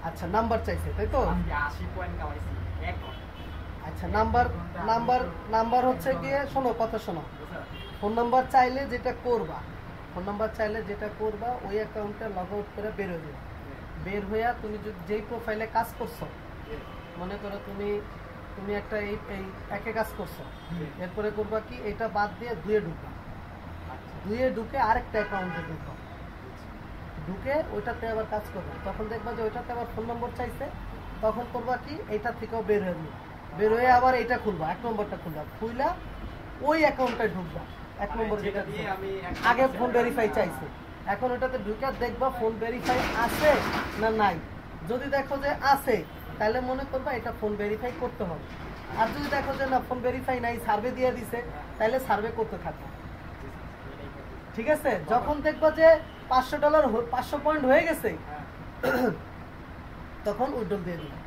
আচ্ছা নাম্বার চাইছে তাই তো? আজকে 80 পয়েন্ট কামাইছি এক ঘন্টা। আচ্ছা নাম্বার হচ্ছে গিয়ে শোনো, কথা শোনো। ফোন নাম্বার চাইলে যেটা করবা ওই অ্যাকাউন্টে লগ আউট করে বের হয়ে যাবে। বের হইয়া তুমি যেই প্রোফাইলে কাজ করছো, মনে করো তুমি একটা এই একে কাজ করছো, এরপরে করবা কি এটা বাদ দিয়ে দুয়ে ঢুকবা, দুয়ে ঢুকে আরেকটা অ্যাকাউন্টে ঢুকে ওইটাতে আবার কাজ করবে। তখন দেখবা যে ওইটাতে আবার ফোন নম্বর চাইছে, তখন করবা কি এইটা থেকেও বের হয়ে যাবে, বের হয়ে আবার এইটা খুলবা, 1 নম্বরটা খুললা ওই অ্যাকাউন্টটায় ঢুকবা। 1 নম্বর যেটা দিয়ে আমি আগে ফোন ভেরিফাই চাইছে, এখন ওটাতে ঢুকে দেখবা ফোন ভেরিফাই আছে না নাই। যদি দেখো যে আছে তাহলে মনে করবা এটা ফোন ভেরিফাই করতে হবে। আর যদি দেখো যে না ফোন ভেরিফাই নাই, সার্ভে দিয়ে দিছে, তাহলে সার্ভে করতে থাকবে। ঠিক আছে? যখন দেখবা যে $500 500 পয়েন্ট হয়ে গেছে, তখন উইথড্রল দিয়ে দিবা,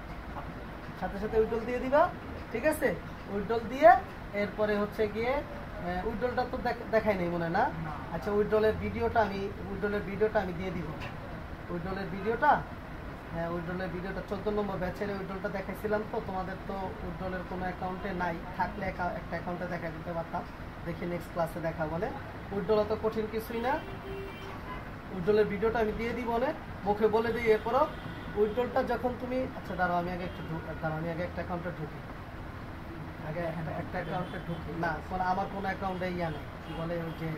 সাথে সাথে উইথড্রল দিয়ে দিবা। ঠিক আছে? উইথড্রল দিয়ে এরপরে হচ্ছে গিয়ে উইথড্রলটা তো দেখাই নেই মনে না। আচ্ছা উইথড্রলের ভিডিওটা আমি দিয়ে দিব। উইথড্রলের ভিডিওটা 14 নম্বর ব্যাচের উইথড্রলটা দেখাইছিলাম। তো তোমাদের তো উইথড্রলের কোনো অ্যাকাউন্টে নাই, থাকলে একটা অ্যাকাউন্টে দেখা দিতে পারতাম। দেখি নেক্সট ক্লাসে দেখা বলে। উইথড্রল তো কঠিন কিছুই না। উইথড্রলের ভিডিওটা আমি দিয়ে দিব, মুখে বলে দিই। এরপরও উইথড্রলটা যখন তুমি, আচ্ছা দাঁড়াও আমি আগে একটা অ্যাকাউন্টে ঢুকি, একটা অ্যাকাউন্টে ঢুকি না, আমার কোনো অ্যাকাউন্টে ইয়া নেই, কি বলে ওই যে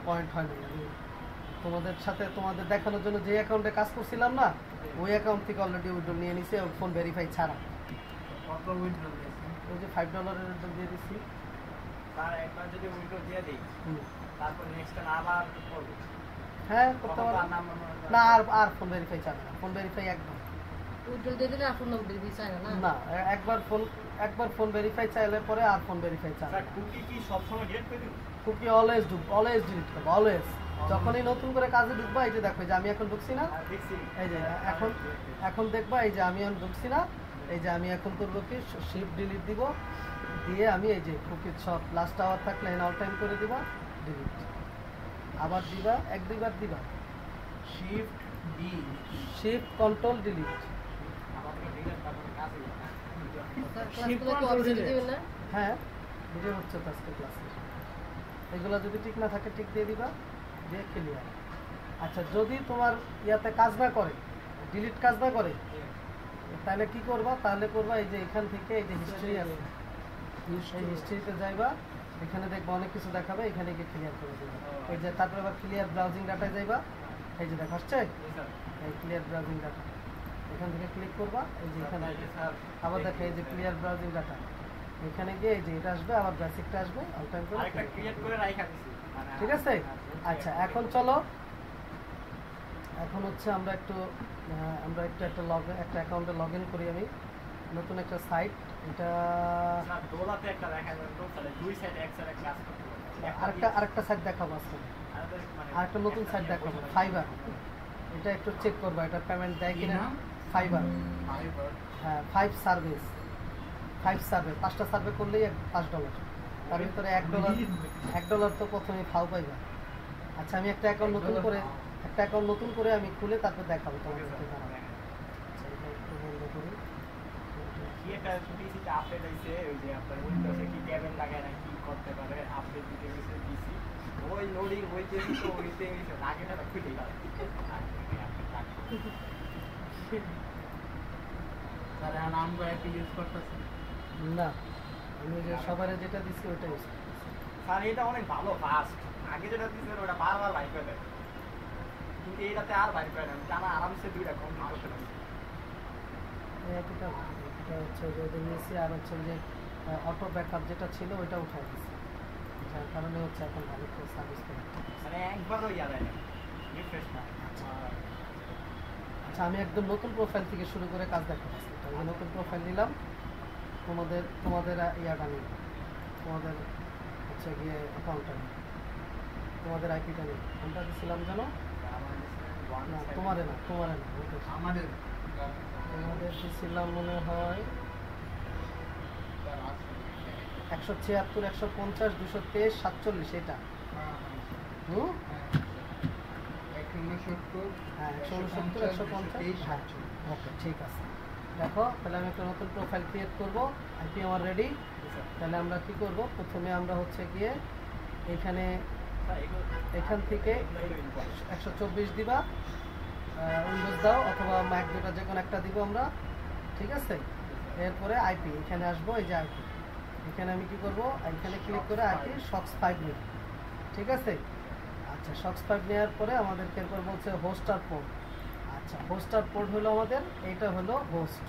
পয়েন্ট হয় না। আমি তোমাদের দেখানোর জন্য যে অ্যাকাউন্টে কাজ করছিলাম না, ওই অ্যাকাউন্ট থেকে অলরেডি উইথড্রল নিয়ে নিছে, ফোন ভেরিফাই ছাড়া। ওই যে $5 উইথড্রল দিয়ে দিচ্ছি। একবার যদি উইথড্রল দিয়ে দিই, তারপর নেক্সট টাইম আবার করব। হ্যাঁ করতে পারো না। আর ফোন ভেরিফাই চাবে না, ফোন ভেরিফাই একদম উইথড্রল দিয়ে দিলে আর ফোন নম্বর ভেরিফাই চায় না। না, একবার ফোন ভেরিফাই চাইলে পরে আর ফোন ভেরিফাই চায় না। কুকি কি সব সময় ডিলিট করে দিই? কুকি অলওয়েজ ডিলিট করবে, অলওয়েজ। যখনই নতুন করে কাজে ঢুকবা, এই যে দেখো যে আমি এখন ঢুকছি না, এই যে এখন দেখবা এই যে আমি এখন ঢুকছি না, এই যে আমি এখন করবো কি শিফট ডিলিট দিব, দিয়ে আমি এই যে কুকির সব লাস্ট আওয়ার থাকলে অল টাইম করে দিবা, ডিলিট আবার দিবা, 1-2 বার দিবা, শিফট কন্ট্রোল ডিলিট। হ্যাঁ ভিডিও হচ্ছে তো আজকে ক্লাসে। এগুলো যদি ঠিক না থাকে ঠিক দিয়ে দিবা, দিয়ে ক্লিয়ার। আচ্ছা যদি তোমার ইয়াতে কাজ না করে, ডিলিট কাজ না করে, তাহলে কি করবা? তাহলে করবা এই যে এখান থেকে এই যে হিস্ট্রি আছে, এই হিস্ট্রিতে যাইবা, এখানে দেখবা অনেক কিছু দেখাবে, এখানে গিয়ে ক্লিয়ার করে দেবে। এই যে তারপরে আবার ক্লিয়ার ব্রাউজিং ডাটায় যাইবা, এই যে দেখা আসছে এই ক্লিয়ার ব্রাউজিং ডাটা, এখান থেকে ক্লিক করবা, এই যে এখানে আবার দেখো এই যে ক্লিয়ার ব্রাউজিং ডাটা, এখানে গিয়ে এই যে এটা আসবে, আবার বেসিকটা আসবে, অল টাইম করে আরেকটা ক্রিয়েট করে রাখা দিছি। ঠিক আছে? আচ্ছা এখন চলো, এখন হচ্ছে আমরা একটু একটা অ্যাকাউন্টে লগ ইন করি। আমি নতুন একটা সাইট, এটা দোলাতে একটা দেখা যায় তো, তাহলে দুই সাইড এক সাইডে কাজ করতে পারে। আরেকটা সাইট দেখাবো আজকে, আরেকটা নতুন সাইট দেখাবো, ফাইবার। এটা একটু চেক করবা এটা পেমেন্ট দেয় কিনা। ফাইবার, হ্যাঁ 5 সার্ভে, 5টা সার্ভে করলেই $5। তার ভিতরে $1 তো প্রথমে ফাও পাইবা। আচ্ছা আমি একটা অ্যাকাউন্ট নতুন করে আমি খুলে তারপর দেখাবো তোমাদেরকে। আচ্ছা এটা একটু বন্ধ করি। কি একটা পিসিতে আপডেট হইছে, ওই যে আপনার উইন্ডোজে কি ট্যাবেল লাগায় না কি করতে পারে, আপডেট দিতে গেছে পিসি, ওই লোডিং হইতেছে তো হইতে গেছে, আগে না খুলে গেল। তাহলে আমরা একটা ইউজ করতেছি না, আমি যে সবারে যেটা দিচ্ছি ওটা ইউজ করতেছি। স্যার এটা অনেক ভালো, ফাস্ট। আগে যেটা দিচ্ছেন ওটা বারবার বাইক করে দেয়, কিন্তু এইটাতে আর বাইক করে না, জানা আরামসে দুইটা কমপ্লিট করতে পারি। এটা হচ্ছে যে নিয়েছি, আর হচ্ছে যে অটো ব্যাকআপ যেটা ছিল ওইটা উঠাই দিচ্ছি, যার কারণে হচ্ছে এখন ভালো করে সার্ভিস করে। মানে একবারও ইয়া দেয় না, রিফ্রেশ না। আচ্ছা আমি একদম নতুন প্রোফাইল থেকে শুরু করে কাজ দেখাচ্ছি। তাই নতুন প্রোফাইল নিলাম, তোমাদের ইয়াটা নিই, তোমাদের হচ্ছে গিয়ে অ্যাকাউন্টটা নিই, তোমাদের আইপিটা নিই। কোনটা দিচ্ছিলাম জানো? না তোমাদের না, আমাদের দিচ্ছিলাম মনে হয় 176, 150, 223, 47 এটা। 169 হ্যাঁ 169 150 হ্যাঁ ওকে ঠিক আছে। দেখো তাহলে আমি একটা নতুন প্রোফাইল ক্রিয়েট করব, আইপি আমার রেডি। তাহলে আমরা কি করব, প্রথমে আমরা হচ্ছে গিয়ে এখানে এখান থেকে 124 দিবা, উইন্ডোজ দাও অথবা ম্যাক, দুটো যে কোনো একটা দিব আমরা, ঠিক আছে। এরপরে আইপি এখানে আসবো, এই যে আইপি এখানে আমি কি করব, এখানে ক্লিক করে আইপি শক্স 5 নিব, ঠিক আছে। আচ্ছা শক্স 5 নেওয়ার পরে আমাদেরকে এরপর বলছে হোস্ট আর পোর্ট। আচ্ছা হোস্ট আর পোর্ট হলো আমাদের, এইটা হলো হোস্ট।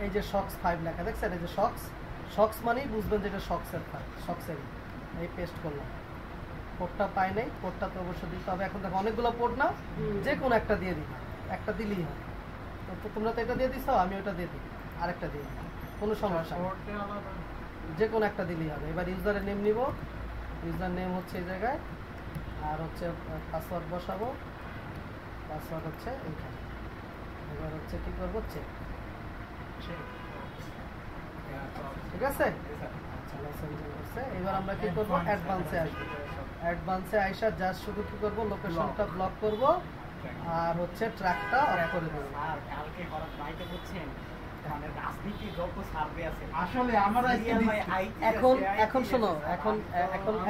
এই যে শক্স 5 লেখা দেখছেন, এই যে শক্স মানেই বুঝবেন যে এটা শক্সের 5, শক্সের। এই পেস্ট করলাম, পোর্টটা পাই নাই, পোর্টটা তো অবশ্যই দিতে হবে। এখন দেখো অনেকগুলো পোর্ট না, যে কোনো একটা দিয়ে দিই, একটা দিলেই হয়। তো তোমরা তো এটা দিয়ে দিছো, আমি ওটা দিয়ে দিই, আরেকটা দিয়ে দিই, কোনো সমস্যা নেই, যে কোনো একটা দিলেই হবে। এবার ইউজারের নেম নিব, ইউজার নেম হচ্ছে এই জায়গায়, আর হচ্ছে পাসওয়ার্ড বসাবো, পাসওয়ার্ড হচ্ছে এইখানে। এবার হচ্ছে কি করবো, চেক, ঠিক আছে। আচ্ছা লস এঞ্জেলস হচ্ছে। এবার আমরা কি করবো, অ্যাডভান্সে আসবো। অ্যাডভান্সে আইসা জাস্ট শুধু কি করবো, লোকেশনটা ব্লক করব আর হচ্ছে ট্র্যাকটা অফ করে দেবো। আর কালকে হঠাৎ বাইকে বুঝছেন মানে রাজনীতি যত সার্ভে আছে আসলে আমার আজকে এখন শোনো, এখন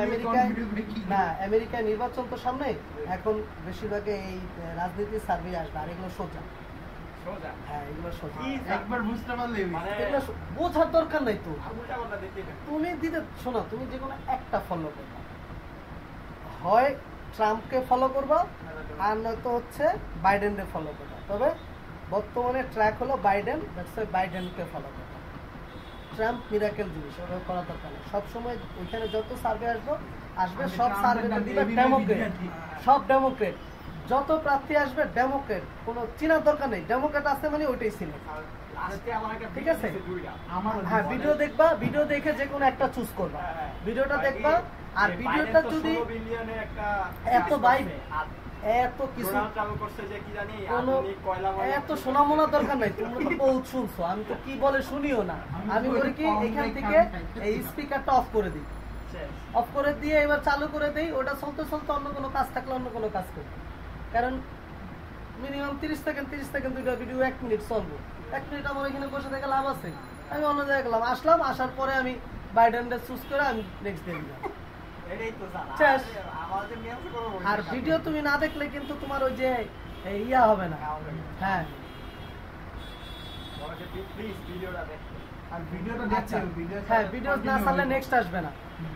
আমেরিকায় না, আমেরিকায় নির্বাচন তো সামনে, এখন বেশিরভাগ এই রাজনীতির সার্ভে আসবে, আর এগুলো সোজা। সোজা হ্যাঁ এগুলো সোজা, একবার বুঝতে পারলে মানে এগুলো বোঝার দরকার নাই তো। উল্টা পাল্টা দিতে না। তুমি দিতে শোনো, তুমি যে কোনো একটা ফলো করবা, হয় ট্রাম্পকে ফলো করবা আর নয়তো হচ্ছে বাইডেনকে ফলো করবা। তবে বর্তমানে ট্র্যাক হলো বাইডেন, বাইডেনকে ফলো করবা। ট্রাম্প মিরাকেল জিনিস, ওটা করা দরকার নেই। সবসময় ওইখানে যত সার্ভে আসবে সব সার্ভেতে দিবে ডেমোক্রেট, সব ডেমোক্রেট। যত প্রার্থী আসবে ডেমোক্রেট, কোনো চিনার দরকার নেই, ডেমোক্রেট আছে মানে ওইটাই ছিল, আর লাস্টে আমার একটা ঠিক আছে? দুইটা আমার হ্যাঁ ভিডিও দেখবা, ভিডিও দেখে যে কোনো একটা চুজ করবা, ভিডিওটা দেখবা। আর ভিডিওটা যদি এত এত কিছু কোনো এত শোনামোনা দরকার নাই, তোমরা তো বহুত শুনছো, আমি তো কি বলে শুনিও না। আমি বলি কি এখান থেকে এই স্পিকারটা অফ করে দিই, অফ করে দিয়ে এবার চালু করে দেই, ওটা চলতে চলতে অন্য কোনো কাজ থাকলে অন্য কোনো কাজ করি। কারণ মিনিমাম 30 সেকেন্ড দুইটা ভিডিও 1 মিনিট চলবো, 1 মিনিট আমার এখানে বসে থেকে লাভ আছে। আমি অন্য জায়গায় গেলাম, আসলাম, আসার পরে আমি বাইডেনটা চুজ করে আমি নেক্সট ডে দিলাম। শেষ। আর ভিডিও তুমি না দেখলে কিন্তু তোমার ওই যে ইয়া হবে না। হ্যাঁ আর ভিডিওটা আচ্ছা, দেখছেন, হ্যাঁ ভিডিও না ছাড়লে নেক্সট আসবে না।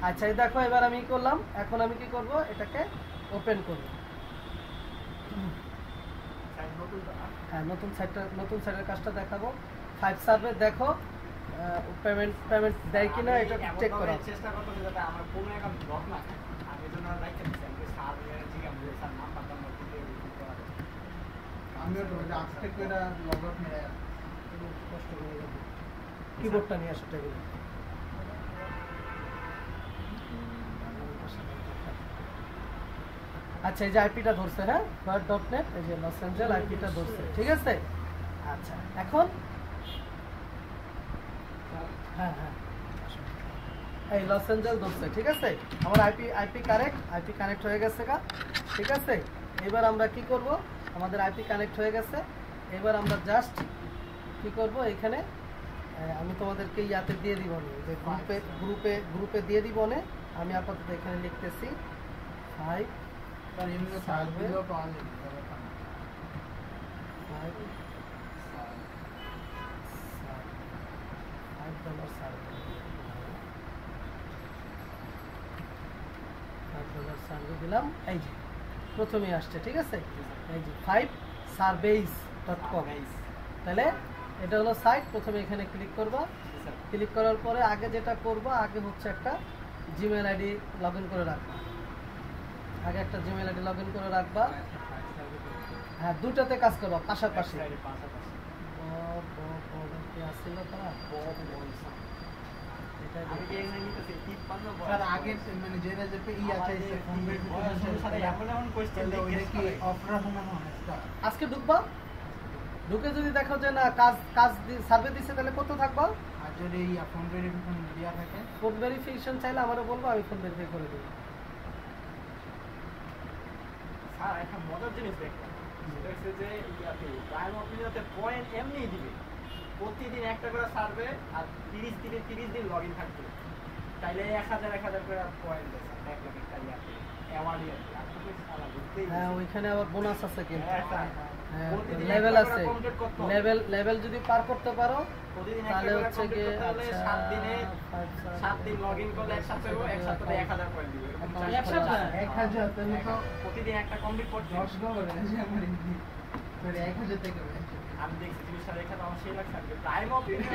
আচ্ছা এই দেখো এবার আমি করলাম, এখন আমি কি করব, এটাকে ওপেন করব। হ্যাঁ নতুন সাইটের কাজটা দেখাবো। 5 সার্ভে দেখো পেমেন্ট দেয় কিনা এটা চেক করো। চেষ্টা করতেছি যাতে আমার কোনো অ্যাকাউন্ট ব্লক না থাকে। আমি এজন্য লাইক দিচ্ছি, আমি সার্ভে জিজ্ঞাসা করি স্যার নাম্বারটা আমার দিতে করা যায়। আমিও তো আজকে কইরা লগ আউট নিয়ে কষ্ট করে যাবো, কিবোর্ডটা নিয়ে আসো টেবিলে। আচ্ছা এই যে আইপিটা ধরছে, হ্যাঁ .net, এই যে লস এঞ্জেল আইপিটা ধরছে, ঠিক আছে। আচ্ছা এখন হ্যাঁ এই লস এঞ্জেল ধরছে, ঠিক আছে। আমার আইপি কানেক্ট হয়ে গেছে গা, ঠিক আছে। এবার আমরা কি করব, আমাদের আইপি কানেক্ট হয়ে গেছে। এবার আমরা জাস্ট কি করব, এখানে আমি তোমাদেরকে ইয়াতে দিয়ে দিব না, যে গ্রুপে দিয়ে দিব না। আমি আপাতত এখানে লিখতেছি 5 তার এমনি সার্ভিসও পাওয়া যায়। $5 সার্ভে দিলাম, এই যে প্রথমেই আসছে, ঠিক আছে। এই যে 5surveys.com, তাহলে এটা হলো সাইট। প্রথমে এখানে ক্লিক করবা, ক্লিক করার পরে আগে যেটা করবা, আগে হচ্ছে একটা জিমেল আইডি লগ ইন করে রাখবা। আগে একটা জিমেল আইডি লগ ইন করে রাখবা। হ্যাঁ দুটাতে কাজ করবা পাশাপাশি। স্যার আগে মানে যেটা যে ই আছে ফোন আজকে ঢুকবা, ঢুকে যদি দেখো যে না কাজ সার্ভে দিচ্ছে, তাহলে কত থাকবা। আর যদি ফোন ভেরিফিকেশন দেওয়া থাকে, ফোন ভেরিফিকেশন চাইলে আমারও বলবো, আমি ফোন ভেরিফাই করে দেবো। স্যার একটা মজার জিনিস দেখলাম সেটা হচ্ছে যে ইয়াতে প্রাইম অপিনিয়তে পয়েন্ট এমনিই দিবে প্রতিদিন একটা করে সার্ভে আর 30 দিন লগ ইন থাকবে তাইলে 1000 করে পয়েন্ট দেয় দেখলাম একটা ইয়াতে অ্যাওয়ার্ড ইয়াতে আর তো সারা বুঝতেই হ্যাঁ ওইখানে আবার বোনাস আছে কিন্তু প্রতিদিন লেভেল একটা করে আছে complete করতে হবে। লেভেল যদি পার করতে পারো প্রতিদিন তাহলে একটা করে হচ্ছে complete গিয়ে করতে হলে আচ্ছা 7 দিনে 7 দিন লগ ইন করলে এক সপ্তাহে 1000 পয়েন্ট দিবে এক সপ্তাহে? 1000 তাহলে তো প্রতিদিন একটা কমপ্লিট করতে 10 ডলার আছে আমার এমনি। মানে 1000 টাকা বেশি। আমি দেখছি জিনিসটা দেখে তো আমার সেই লাগছে আর কি প্রাইম অপিনিয়ন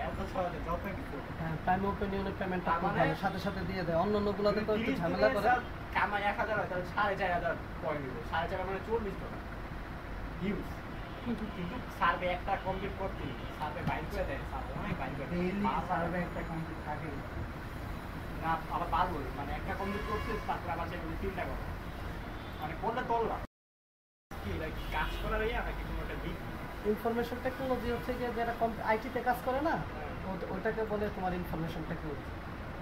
এত সহজে যত কিছু হ্যাঁ প্রাইম ওপিনিয়নের পেমেন্টটা তার খুব মানে- ভালো সাথে সাথে দিয়ে দেয় অন্য গুলোতে তো একটু 30 ঝামেলা দিনে করে স্যার কামাই 1000 হয় তাহলে 4500 পয়েন্ট দিবে 4500 মানে 40 টাকা হিউজ কিন্তু সার্ভে একটা কমপ্লিট করতে সার্ভে বাইর করে দেয় সার্ভে অনেক বাইর করে দেয়। ডেইলি বারবার সার্ভে একটা কমপ্লিট থাকে। না আবার পারবো মানে একটা কমপ্লিট করতে তারপর আবার সেগুলো 3টা করো মানে করলে তোললাম কি লাইক কাজ করার ইয়া নাকি কোনো একটা দিক ইনফরমেশন টেকনোলজি হচ্ছে গিয়ে যারা আইটিতে কাজ করে না ওইটাকে বলে তোমার ইনফরমেশন টেকনোলজি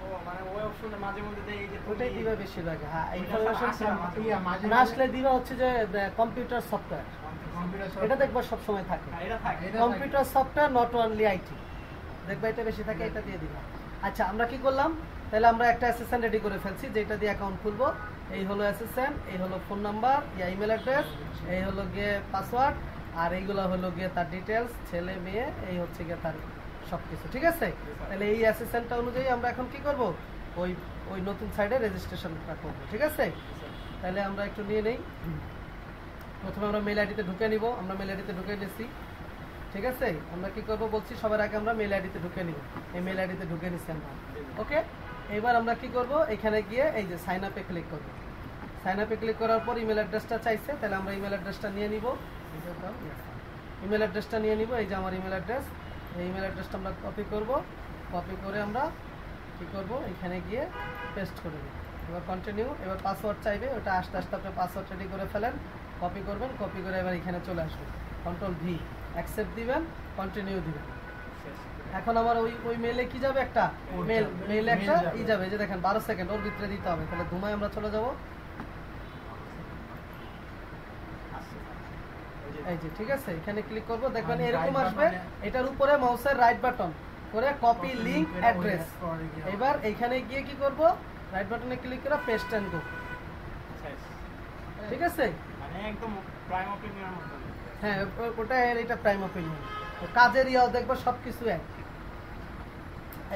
ও মানে ওই অপশনে মাঝে মধ্যে দেয় এই যে তুমি- ওইটাই দিবে বেশিরভাগ হ্যাঁ ওইটা ইনফরমেশন আসে না, ইয়া মাঝে না আসলে দিবা হচ্ছে যে কম্পিউটার সফটওয়্যার কম্পিউটার এটা দেখবা সবসময় থাকে হ্যাঁ, এটা থাকে এটা computer software not only IT দেখবা এটা বেশি থাকে এটা দিয়ে দিবা আচ্ছা আমরা কি করলাম তাহলে আমরা একটা অ্যাসিস্ট্যান্ট রেডি করে ফেলছি যেটা দিয়ে অ্যাকাউন্ট খুলবো এই হলো অ্যাসিস্ট্যান্ট এই হলো ফোন নাম্বার ইয়া ইমেল অ্যাড্রেস এই হলো গিয়ে পাসওয়ার্ড আর এইগুলো হলো গিয়ে তার ডিটেলস ছেলে মেয়ে এই হচ্ছে গিয়ে তার সবকিছু ঠিক আছে তাহলে এই অ্যাসিস্ট্যান্টটা অনুযায়ী আমরা এখন কি করব ওই ওই নতুন সাইডে রেজিস্ট্রেশনটা করবো ঠিক আছে তাহলে আমরা একটু নিয়ে নেই প্রথমে আমরা মেল আইডিতে ঢুকে নিব আমরা মেল আইডিতে ঢুকে নিছি ঠিক আছে আমরা কি করব বলছি সবার আগে আমরা মেল আইডিতে ঢুকে নিব এই মেল আইডিতে ঢুকে নিছি আমরা ওকে এবার আমরা কি করব এখানে গিয়ে এই যে সাইন আপে ক্লিক করব সাইন আপে ক্লিক করার পর ইমেল অ্যাড্রেসটা চাইছে তাহলে আমরা ইমেল অ্যাড্রেসটা নিয়ে নিব ইমেল অ্যাড্রেসটা নিয়ে নিব এই যে আমার ইমেল অ্যাড্রেস এই ইমেল অ্যাড্রেসটা আমরা কপি করব কপি করে আমরা কি করব এখানে গিয়ে পেস্ট করে দেব এবার কন্টিনিউ এবার পাসওয়ার্ড চাইবে ওটা আস্তে আস্তে আপনি পাসওয়ার্ড রেডি করে ফেলেন কপি করবেন কপি করে এবার এখানে চলে আসবেন কন্ট্রোল ভি অ্যাকসেপ্ট দিবেন কন্টিনিউ দিবেন এখন আমার ওই মেলে কি যাবে একটা মেলে একটা ই যাবে এই যে দেখেন 12 সেকেন্ড ওর ভিতরে দিতে হবে তাহলে ধুমায় আমরা চলে যাব এই যে ঠিক আছে এখানে ক্লিক করব দেখবেন এরকম আসবে এটার উপরে মাউসের রাইট বাটন করে কপি লিংক অ্যাড্রেস এবার এইখানে গিয়ে কি করব রাইট বাটনে ক্লিক করে পেস্ট এন্ড গো ঠিক আছে মানে একদম প্রাইম অপিনিয়ন মতো হ্যাঁ ওটা এটা প্রাইম অপিনিয়ন কাজের ইয়াও দেখবো সবকিছু এক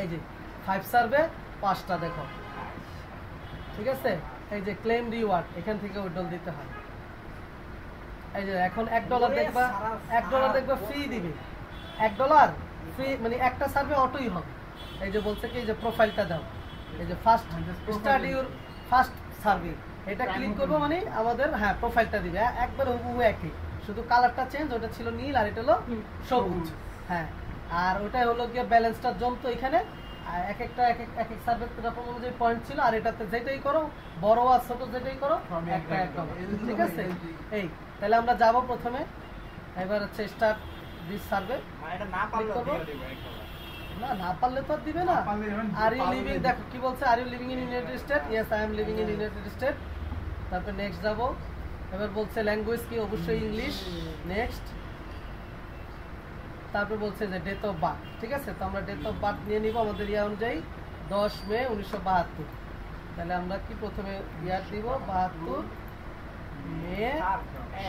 এই যে 5 সার্ভে 5টা দেখো ঠিক আছে এই যে ক্লেম রিওয়ার্ড এখান থেকে উইথড্রল দিতে হয় এই যে এখন $1 দেখবা $1 দেখবা ফ্রি দিবে $1 ফ্রি মানে একটা সার্ভে অটোই হবে এই যে বলছে কি এই যে প্রোফাইলটা দাও এই যে first start your first survey এটা ক্লিক করবো মানে আমাদের হ্যাঁ প্রোফাইলটা দিবে একবার হুবহু একই শুধু কালারটা চেঞ্জ ওটা ছিল নীল আর এটা হলো সবুজ হ্যাঁ আর ওটা হলো গিয়ে ব্যালেন্সটা জমতো এখানে এক এক সার্ভে অনুযায়ী পয়েন্ট ছিল আর এটাতে যেটাই করো বড় আর ছোট যেটাই করো একটা ঠিক আছে এই তাহলে আমরা যাব প্রথমে এবার হচ্ছে স্টার্ট দিস সার্ভে মানে এটা না পারলে করবো? দিয়ে দিব একদম না পারলে তো আর দিবে না না পারলে এবার আর ইউ পারলে লিভিং দিবে। দেখো কি বলছে are you living in United State yes I am living in United State তারপর নেক্সট যাব এবার বলছে ল্যাঙ্গুয়েজ কি অবশ্যই ইংলিশ নেক্সট তারপর বলছে যে ডেট অফ বার্থ ঠিক আছে তো আমরা ডেট অফ বার্থ নিয়ে নিব আমাদের ইয়া অনুযায়ী 10 মে 1972 তাহলে আমরা কি প্রথমে ইয়ার দিব 72 মে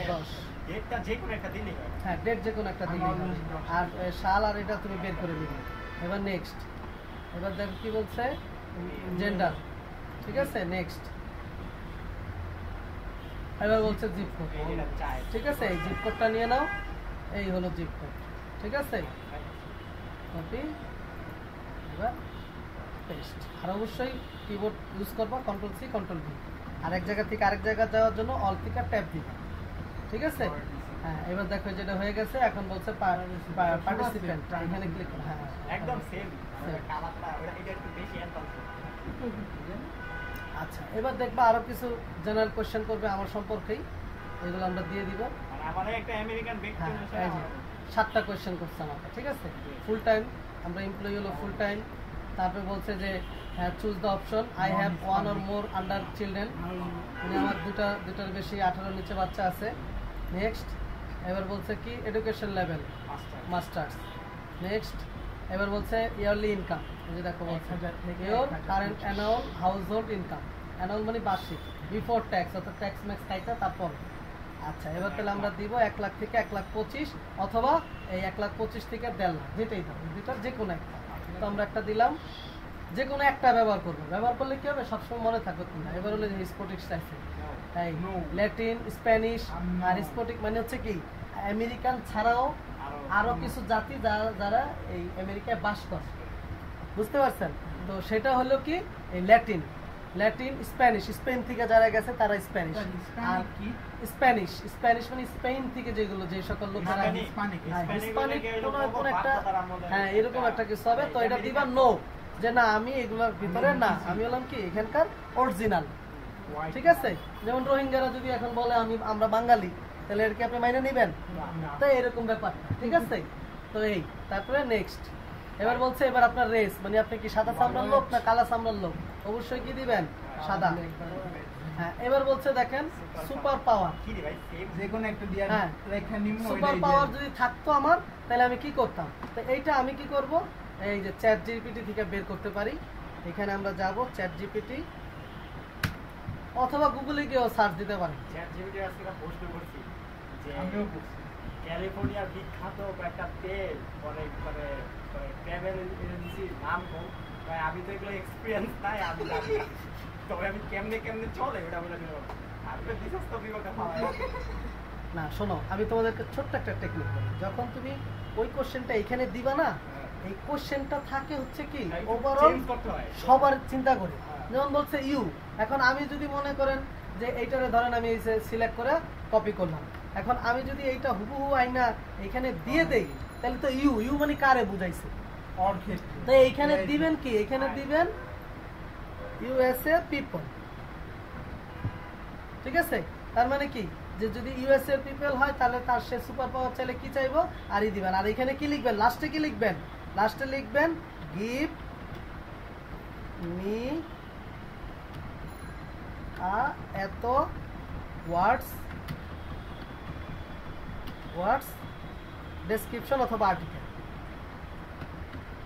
10 ডেটটা যে কোনো একটা দিনই হয় হ্যাঁ ডেট যে কোনো একটা দিলে আমার অনুযায়ী 10 আর সাল আর এটা তুমি বের করে দিবে এবার নেক্সট এবার দেখো কি বলছে জেন্ডার ঠিক আছে নেক্সট এবার বলছে জিপ কোড এই যেটা চাই ঠিক আছে এই জিপ কোডটা নিয়ে নাও এই হলো জিপ কোড ঠিক আছে কপি এবার পেস্ট আর অবশ্যই কিবোর্ড ইউজ করবা কন্ট্রোল সি কন্ট্রোল ভি আর এক জায়গা থেকে আরেক জায়গা যাওয়ার জন্য অল থেকে ট্যাপ দিবা ঠিক আছে হ্যাঁ এবার দেখো যেটা হয়ে গেছে এখন বলছে পার্টিসিপেন্ট এখানে ক্লিক করো হ্যাঁ একদম সেম কালারটা ওটা এটা একটু বেশি অ্যাডভান্স আচ্ছা এবার দেখবা আরো কিছু জেনারেল কোশ্চেন করবে আমার সম্পর্কেই এগুলো আমরা দিয়ে দিব মানে আমাদের একটা আমেরিকান ব্যক্তি হ্যাঁ অনুসারে এই যে 7টা কোশ্চেন করছে আমাকে ঠিক আছে ফুল টাইম আমরা এমপ্লয়ি হলো ফুল টাইম তারপরে বলছে যে choose the option I have one or more under children, মানে আমার দুটার বেশি 18 নিচে বাচ্চা আছে। নেক্সট এবার বলছে কি এডুকেশন লেভেল মাস্টার্স। নেক্সট এবার বলছে ইয়ারলি ইনকাম, এই যে দেখো বলছে your current annual house hold income, annual মানে বার্ষিক, বিফোর ট্যাক্স অর্থাৎ ট্যাক্স ম্যাক্স খাইটা তারপর। আচ্ছা এবার তাহলে আমরা দিব 1 লাখ থেকে 1,25,000 অথবা এই 1,25,000 থেকে 1.5 লাখ, যেটাই দাও দুটার যে কোনো একটা। তো আমরা একটা দিলাম, যে কোনো একটা ব্যবহার করবো, ব্যবহার করলে কি হবে সবসময় মনে থাকবে তোমরা। এবার হলো যে স্পটিক্স আছে, এই ল্যাটিন স্প্যানিশ আর স্পটিক মানে হচ্ছে কি আমেরিকান ছাড়াও আরো কিছু জাতি যারা এই আমেরিকায় বাস করে, বুঝতে পারছেন? তো সেটা হলো কি এই ল্যাটিন স্প্যানিশ, স্পেন থেকে যারা গেছে তারা স্প্যানিশ, আর স্প্যানিশ মানে স্পেন থেকে যেগুলো যে সকল লোকেরা হিস্পানিক কোন একটা হ্যাঁ এরকম একটা কিছু হবে। তো এটা দিবা নো, যে না আমি এগুলোর ভিতরে না, আমি হলাম কি এখানকার অরিজিনাল, ঠিক আছে? যেমন রোহিঙ্গারা যদি এখন বলে আমরা বাঙালি, তাহলে এর কি আপনি মাইনে নিবেন? তো এরকম ব্যাপার, ঠিক আছে? তো এই তারপরে নেক্সট এবার বলছে এবার আপনার রেস, মানে আপনি কি সাদা চামড়ার লোক না কালা চামড়ার লোক? অবশ্যই কি দিবেন সাদা। হ্যাঁ এবার বলছে দেখেন সুপার পাওয়ার, যে কোনো একটা দিয়া হ্যাঁ রেখা নিম্ন সুপার পাওয়ার যদি থাকতো আমার তাহলে আমি কি করতাম? তো এইটা আমি কি করব, এই যে চ্যাট জিপিটি থেকে বের করতে পারি। এখানে আমরা যাব চ্যাট জিপিটি অথবা গুগলে গিয়েও সার্চ দিতে পারেন। চ্যাট জিপিটি আজকে একটা প্রশ্ন করছি যে আমিও করছি ক্যালিফোর্নিয়ার বিখ্যাত একটা তেল অনেক মানে ট্রাভেল এজেন্সির নাম কোন? ভাই আমি তো এগুলো এক্সপিরিয়েন্স নাই, আমি জানি না। তবে আমি কেমনে চলে ওটা বলে দিতে পারবো। আর তো বিশেষ তো বিবেকে পাওয়া না শোনো, আমি তোমাদেরকে ছোট্ট একটা টেকনিক বলি। যখন তুমি ওই কোশ্চেনটা এখানে দিবা না, এই কোশ্চেনটা থাকে হচ্ছে কি ওভারঅল সবার চিন্তা করে। যেমন বলছে ইউ, এখন আমি যদি মনে করেন যে এইটারে ধরেন আমি সিলেক্ট করে কপি করলাম, এখন আমি যদি এইটা হুবহু আইনা এখানে দিয়ে দেই তাহলে তো ইউ মানে কারে বুঝাইছে? অর ক্ষেত্রে তো এইখানে দিবেন কি, এখানে দিবেন ইউএসএ পিপল, ঠিক আছে? তার মানে কি যে যদি ইউএসএ পিপল হয় তাহলে তার সে সুপার পাওয়ার চাইলে কি চাইবো আরই দিবেন। আর এখানে কি লিখবেন লাস্টে, কি লিখবেন লাস্টে? লিখবেন গিভ মি এত ওয়ার্ডস ডেসক্রিপশন অথবা আর্টিকেল।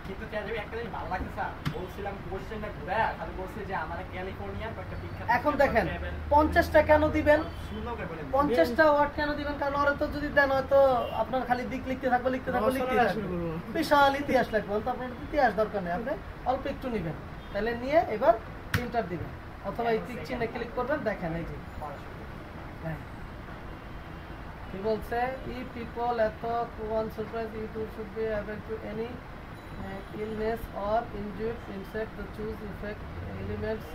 কিন্তু একটা জিনিস ভালো লাগছে স্যার, বলছিলাম কোশ্চেনটা ঘুরে খালি বলছে যে আমাদের ক্যালিফোর্নিয়ার একটা বিখ্যাত। এখন দেখেন 50টা কেন দিবেন, সুন্দর করে বলেন 50টা ওয়ার্ড কেন দিবেন? কারণ ওরা তো যদি দেন হয়তো আপনার খালি দিক লিখতে থাকবে বিশাল ইতিহাস লাগবে, তো আপনার ইতিহাস দরকার নেই, আপনি অল্প একটু নিবেন। তাহলে নিয়ে এবার প্রিন্টার দিবেন অথবা এই টিক চিহ্নে ক্লিক করবেন। দেখেন এই যে হ্যাঁ কি বলছে, ই পিপল এত one surprise you to should be avail to any illness or injured insect the choose effect elements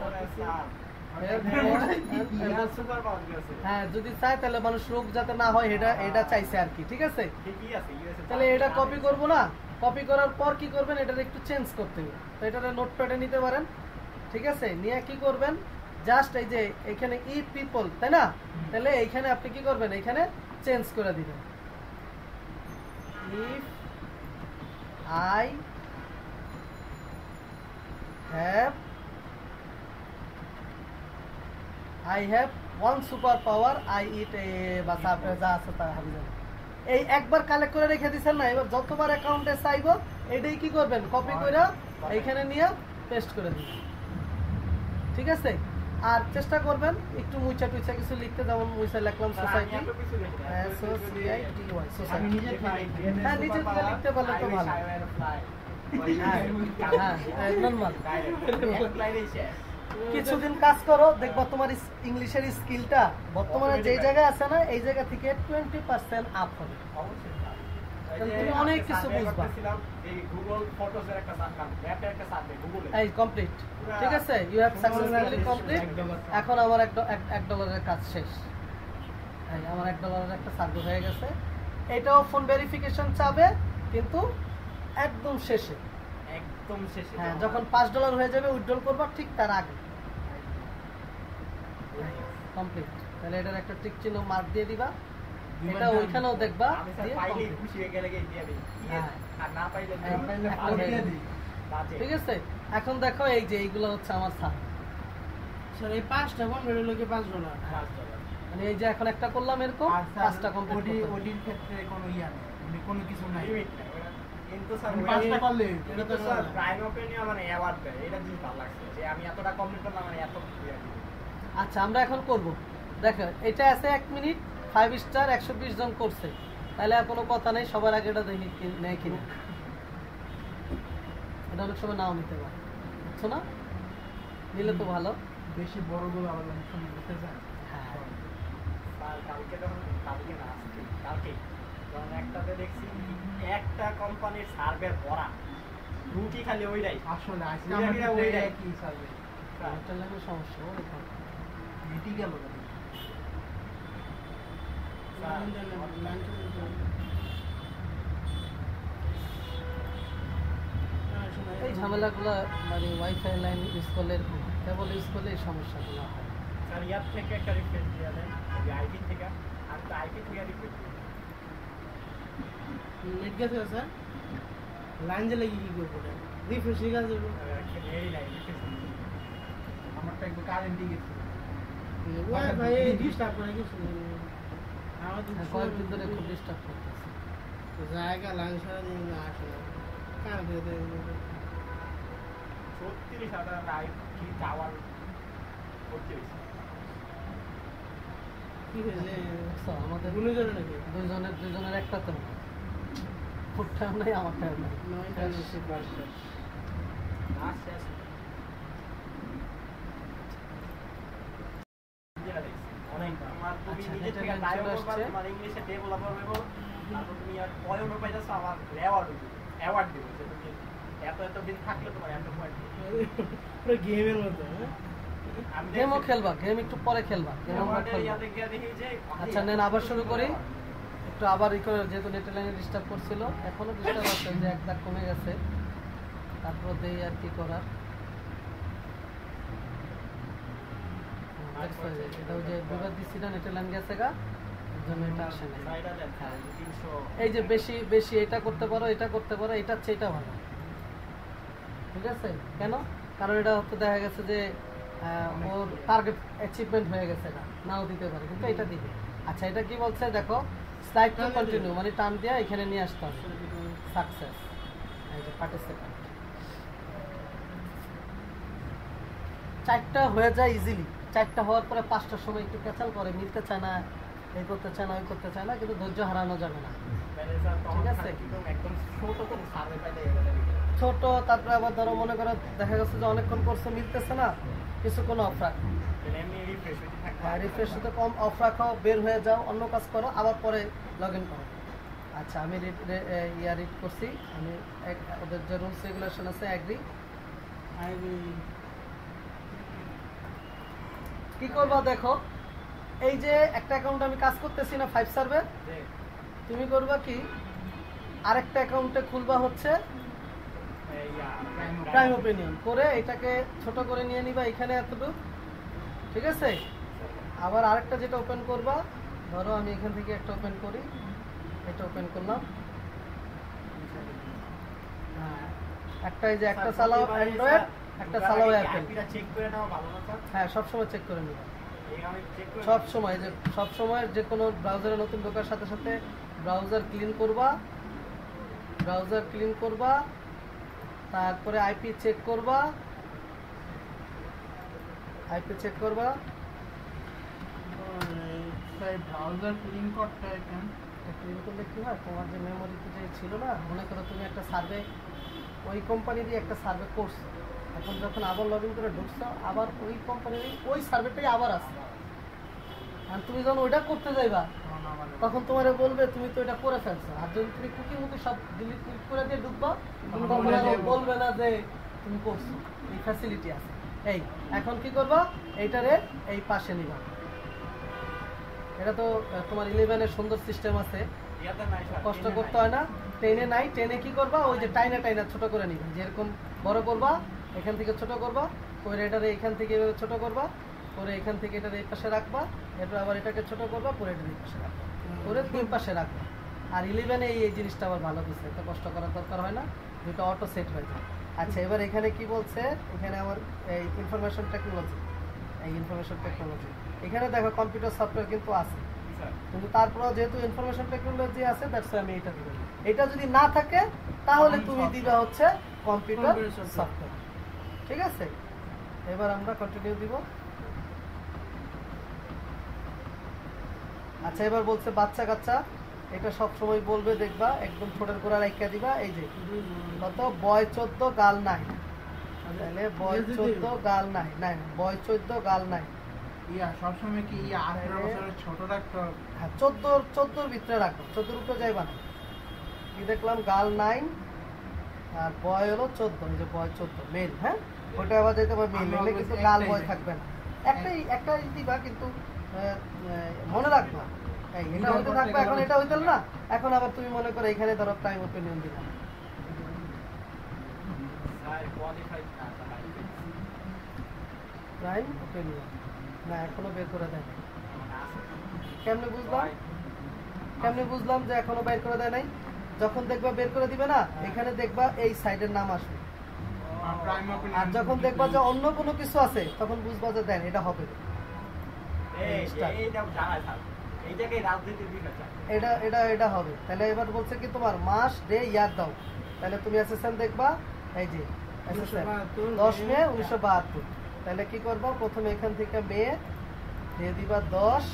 হ্যাঁ যদি চাই তাহলে মানুষ রোগ যাতে না হয় এটা চাইছে আর কি, ঠিক আছে? তাহলে এটা কপি করব না, কপি করার পর কি করবেন, এটা একটু চেঞ্জ করতে হবে। তো এটা নোটপ্যাডে নিতে পারেন, ঠিক আছে? নিয়ে কি করবেন, জাস্ট এই যে এখানে ই পিপল, তাই না? তাহলে এইখানে আপনি কি করবেন, এখানে চেঞ্জ করে দিবেন if I have one superpower I eat a বাস আপনার যা আছে তা হাবি যাবে। এই একবার কালেক্ট করে রেখে দিচ্ছেন না, এবার যতবার অ্যাকাউন্টে চাইবো এটাই কি করবেন, কপি করে এইখানে নিয়ে পেস্ট করে দিবেন, ঠিক আছে? আর চেষ্টা করবেন একটু মুইচা টুইচা কিছু লিখতে, যেমন মুইচা লিখলাম সোসাইটি হ্যাঁ নিজে থেকে লিখতে পারলে তো ভালো। কিছুদিন কাজ করো, দেখবো তোমার ইংলিশের স্কিলটা বর্তমানে যে জায়গায় আছে না এই জায়গা থেকে 20% আপ হবে, তুমি অনেক কিছু বুঝবা। এই কমপ্লিট, ঠিক আছে? You have successfully complete. এখন আমার $1 কাজ শেষ, আমার $1 একটা সার্ভে হয়ে গেছে। এটাও ফোন ভেরিফিকেশন চাবে কিন্তু একদম শেষে, হ্যাঁ যখন $5 হয়ে যাবে উইথড্রল করবা ঠিক তার আগে কমপ্লিট। তাহলে এটার একটা টিক চিহ্ন মার্ক দিয়ে দিবা, এটা ওইখানেও দেখবা বাজে ঠিক আছে। এখন দেখো এই যে এইগুলো হচ্ছে আমার সার, স্যার এই 5টা $15 $5 $5 মানে এই যে এখন একটা করলাম এরকম আর স্যার 5টা কমপ্লিট ওডির ক্ষেত্রে কোনো ইয়া নেই, মানে কোনো কিছু নাই। লিমিট নাই ওরা। কিন্তু স্যার মানে ওই- 5টা করলে এটা তো স্যার প্রাইম ওপেনিয়ন মানে অ্যাওয়ার্ড দেয়, এটা জিনিস ভালো লাগছে যে আমি এতটা কমপ্লিট করলাম মানে এত ইয়া দিবে। আচ্ছা আমরা এখন করব। দেখো এটা আছে 1 মিনিট 5 স্টার 120 জন করছে, তাহলে আর কোনো কথা নেই, সবার আগে এটা দেখি নেয় কিনা। এটা অনেক সময় নাও নিতে পারে, বুঝছো না? নিলে তো ভালো। বেশি বড় বড় আবার অনেক সময় নিতে চায়। হ্যাঁ স্যার কালকে না আজকে কালকে যখন একটাতে দেখছি একটা কোম্পানির সার্ভে ভরা রুটি খালি ওইটাই আসলে আজকে ওইটা আমার নিয়ে ক্ষেত্রে ওইটাই। একই সার্ভে এটা লাগে সমস্যা ওই তো। মিটি গেল না। এই ঝামেলাগুলো মানে ওয়াইফাই লাইন ইউজ করলে, কেবল ইউজ করলে এই সমস্যাগুলো হয়। স্যার ইয়ার থেকে একটা রিফ্রেশ দিয়ে দেন আইপি থেকে, আমি তো আইপি থেকে রিফ্রেশ দিই। নেট গেছে স্যার, লাইন জ্বালে কি করবো? রিফ্রেশ হয়ে গেছে। নেই নাই রিফ্রেশ দিই। আমারটা একটু কারেন্টই গেছে। ভাই ডিস্টার্ব করে কিছু নেই। আমাদের কয়েকদিন ধরে খুব ডিস্টার্ব করতেছে। জায়গা লাইন ছাড়া নিয়ে আসে না। কার দিয়ে 36,000 আইপি টাওয়ার করতে হয়েছে। কি হয়েছে? বুঝছো, আমাদের গুণজনে নাকি? দুজনের একটা তো ফুটটাও নাই আমারটাও নাই। 9টা নিচে 5টা। লাস্ট শেষ অনেক আমার তুমি আচ্ছা, নিজে এটা থেকে চলে টাইপ করবা, আসছে। তোমার ইংলিশে ডেভেলপার হইবো, তারপর তুমি আর পয়েন্ট পাইতেছো, আমার অ্যাওয়ার্ড দিব যে তুমি এত দিন থাকলে তোমার এত পয়েন্ট পুরো গেমের মতো। আমি গেমও খেলবা, গেম একটু পরে খেলবা, গেম আমরা অ্যাওয়ার্ডের খেলবা। ইয়াতে গিয়ে দেখি যে আচ্ছা নেন আবার শুরু করি। একটু আবার ই করে, যেহেতু নেট লাইনে ডিস্টার্ব করছিল, এখনো ডিস্টার্ব আছে, যে এক দাগ কমে গেছে, তারপর দেই আর কি করার। দেখছো যে এটা ওই যে বিবাদ দিচ্ছি না, নেট লাইন গেছে গা, এর জন্য এটা আসে না। সাইডা দেন 300 এই যে বেশি বেশি এটা করতে পারো, এটা করতে পারো, এটা হচ্ছে এটা ভালো, ঠিক আছে? কেন? কারণ এটা হয়তো দেখা গেছে যে ওর টার্গেট অ্যাচিভমেন্ট হয়ে গেছে, না নাও দিতে পারে, কিন্তু এটা দিবে। আচ্ছা এটা কি বলছে দেখো, স্লাইড টু কন্টিনিউ মানে টান দিয়ে এখানে নিয়ে আসতে হবে, সাকসেস। এই যে পার্টিসিপেন্ট 4টা হয়ে যায় ইজিলি। 4টা হওয়ার পরে 5টার সময় একটু ক্যাচাল করে, মিলতে চায় না, এই করতে চায় না, ওই করতে চায় না, কিন্তু ধৈর্য হারানো যাবে না। ম্যানেজার তখন ঠিক আছে। একদম একদম ছোট কোন সার্ভে পাইলে এগুলো ছোট, তারপরে আবার ধরো মনে করো দেখা গেছে যে অনেকক্ষণ করছে, মিলতেছে না, কিছুক্ষণ অফ রাখো, এমনি রিফ্রেশ হইতে থাকবে। রিফ্রেশ হতে কম অফ রাখো, বের হয়ে যাও, অন্য কাজ করো, আবার পরে লগ ইন করো। আচ্ছা আমি রিড করছি, আমি ওদের যে রুলস রেগুলেশন আছে অ্যাগ্রি। কি করবা দেখো, এই যে একটা অ্যাকাউন্ট আমি কাজ করতেছি না 5 সার্ভে, যে তুমি করবা কি আরেকটা অ্যাকাউন্টে খুলবা হচ্ছে প্রাইম ওপিনিয়ন করে, এটাকে ছোট করে নিয়ে নিবা এখানে এতটুকু, ঠিক আছে? আবার আরেকটা যেটা ওপেন করবা, ধরো আমি এখান থেকে একটা ওপেন করি, এটা ওপেন করলাম। হ্যাঁ, একটা এই যে একটা চালাও অ্যান্ড্রয়েড, একটা চালাও অ্যাপেল। আইপিটা চেক করে নাও ভালো না স্যার? হ্যাঁ সবসময় চেক করে নিবা, এই আমি চেক করে সব সময় যে সব সময় যে কোনো ব্রাউজারে নতুন ঢোকার সাথে সাথে ব্রাউজার ক্লিন করবা, তারপরে আইপি চেক করবা, ব্রাউজার লিঙ্ক করতে হয় কেন? ক্লিন করলে কি হয়, তোমার যে মেমোরিতে যে ছিল না, মনে করো তুমি একটা সার্ভে ওই কোম্পানিরই একটা সার্ভে করছো, এখন যখন আবার লগ ইন করে ঢুকছো, আবার ওই কোম্পানির ওই সার্ভেটাই আবার আসবে, আর তুমি যখন ওইটা করতে যাইবা তখন আমার তখন তোমারে বলবে তুমি তো এটা করে ফেলছো, আর যদি তুমি কুকি মুকি সব ডিলিট করে দিয়ে ঢুকবা, তুমি তখন কখনো বলে যে- বলবে না যে তুমি করছো, এই ফ্যাসিলিটি আছে। এই এখন কি করবা, এইটারে এই পাশে নিবা। এটা তো তোমার 11-এর সুন্দর সিস্টেম আছে, ইয়াতে নাই স্যার, কষ্ট টেনে করতে নাই। হয় না। 10-এ নাই, 10-এ কি করবা, ওই যে টাইনা ছোট করে নিবা, যেরকম বড় করবা এখান থেকে ছোট করবা, করে এটারে এখান থেকে এভাবে ছোট করবা, করে এখান থেকে এটার এই পাশে রাখবা, এরপর আবার এটাকে ছোট করবা, পরে এটার এই পাশে রাখবা, করে 3 পাশে রাখবা। আর 11-এ এই জিনিসটা আবার ভালো দিচ্ছে, এত কষ্ট করার দরকার হয় না, দুটো অটো সেট হয়ে যায়। আচ্ছা এবার এখানে কি বলছে, এখানে আমার এই ইনফরমেশন টেকনোলজি, এখানে দেখো কম্পিউটার সফটওয়্যার কিন্তু আছে, কিন্তু তারপরেও যেহেতু ইনফরমেশন টেকনোলজি আছে দ্যাটস আমি এটা দিব। এটা যদি না থাকে তাহলে তুমি দিবা হচ্ছে কম্পিউটার সফটওয়্যার। ঠিক আছে, এবার আমরা কন্টিনিউ দিব। আচ্ছা এবার বলছে বাচ্চা কাচ্চা, এটা সব সময় বলবে, দেখবা একদম ঠোঁটের গোড়া রাইখা দিবা। এই যে কত, বয় 14 গাল নাই, তাহলে বয় 14 গাল নাই, নাই বয় 14 গাল নাই। ইয়া সবসময় কি 18 বছরের ছোট রাখতে হবে? হ্যাঁ 14 ভিতরে রাখো, 14 উপরে যাইবা না। কি দেখলাম, গাল 9 আর বয় হলো 14, এই যে বয় 14 মেল। হ্যাঁ ওটা আবার যেতে হবে মেল, এলে কিন্তু গাল বয় থাকবে না। একটাই দিবা, কিন্তু মনে রাখবা এই এটা হইতে থাকবে। এখন এটা হইতেল না, এখন আবার তুমি মনে করো এখানে ধরো টাইম ওপিনিয়ন দিলাম, টাইম ওপিনিয়ন না, এখনো বের করে দেয় নাই। কেমনে বুঝলাম যে এখনো বের করে দেয় নাই? যখন দেখবা বের করে দিবে না, এখানে দেখবা এই সাইডের নাম আসবে, আর যখন দেখবা যে অন্য কোনো কিছু আছে তখন বুঝবা যে দেন এটা হবে, এটা হবে। তাহলে এবার বলছে কি তোমার মাস ডে ইয়ার দাও, তাহলে তুমি অ্যাসেসন দেখবা, এই যে 10 মে 1972। তাহলে কি করবা, প্রথমে এখান থেকে মে দিয়ে দিবা 10,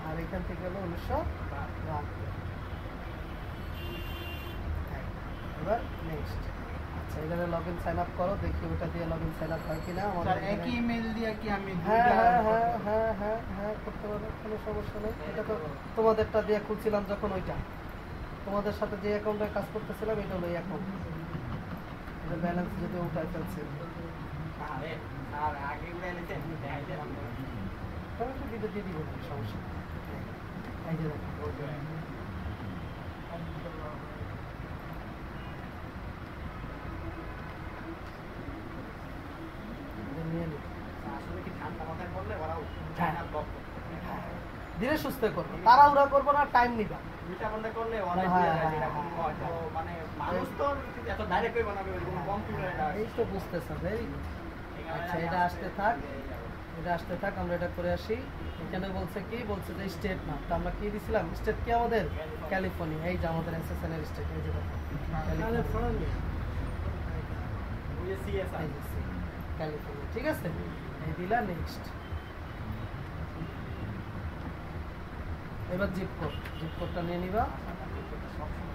আর এখান থেকে হলো 1972। এবার নেক্সট। আচ্ছা এখানে লগইন সাইন আপ করো, দেখি ওটা দিয়ে লগইন সাইন আপ হয় কিনা। স্যার একই ইমেল দিয়ে কি আমি হ্যাঁ করতে পারো, কোনো সমস্যা নেই। এটা তো তোমাদেরটা দিয়ে খুলছিলাম যখন, ওইটা তোমাদের সাথে যে অ্যাকাউন্টে কাজ করতেছিলাম এটা হলো এই অ্যাকাউন্ট। এটা ব্যালেন্স যদি উঠাই ফেলছে, ভিডিও দিয়ে দিব, সমস্যা নেই। এই যে দেখো ধীরে সুস্থ করবো, তাড়াহুড়া করবো না, টাইম নিবা। এই তো বুঝতেছ, ভেরি গুড। আচ্ছা এটা আসতে থাক, আমরা এটা করে আসি। এখানে বলছে কি, বলছে যে স্টেট না, তো আমরা কি দিছিলাম, স্টেট কি আমাদের ক্যালিফোর্নিয়া, এই যে আমাদের এসএসএন এর স্টেট, এই যে ক্যালিফোর্নিয়া। ঠিক আছে, এই দিলা নেক্সট। এবার জিপ কোডটা নিয়ে নিবা।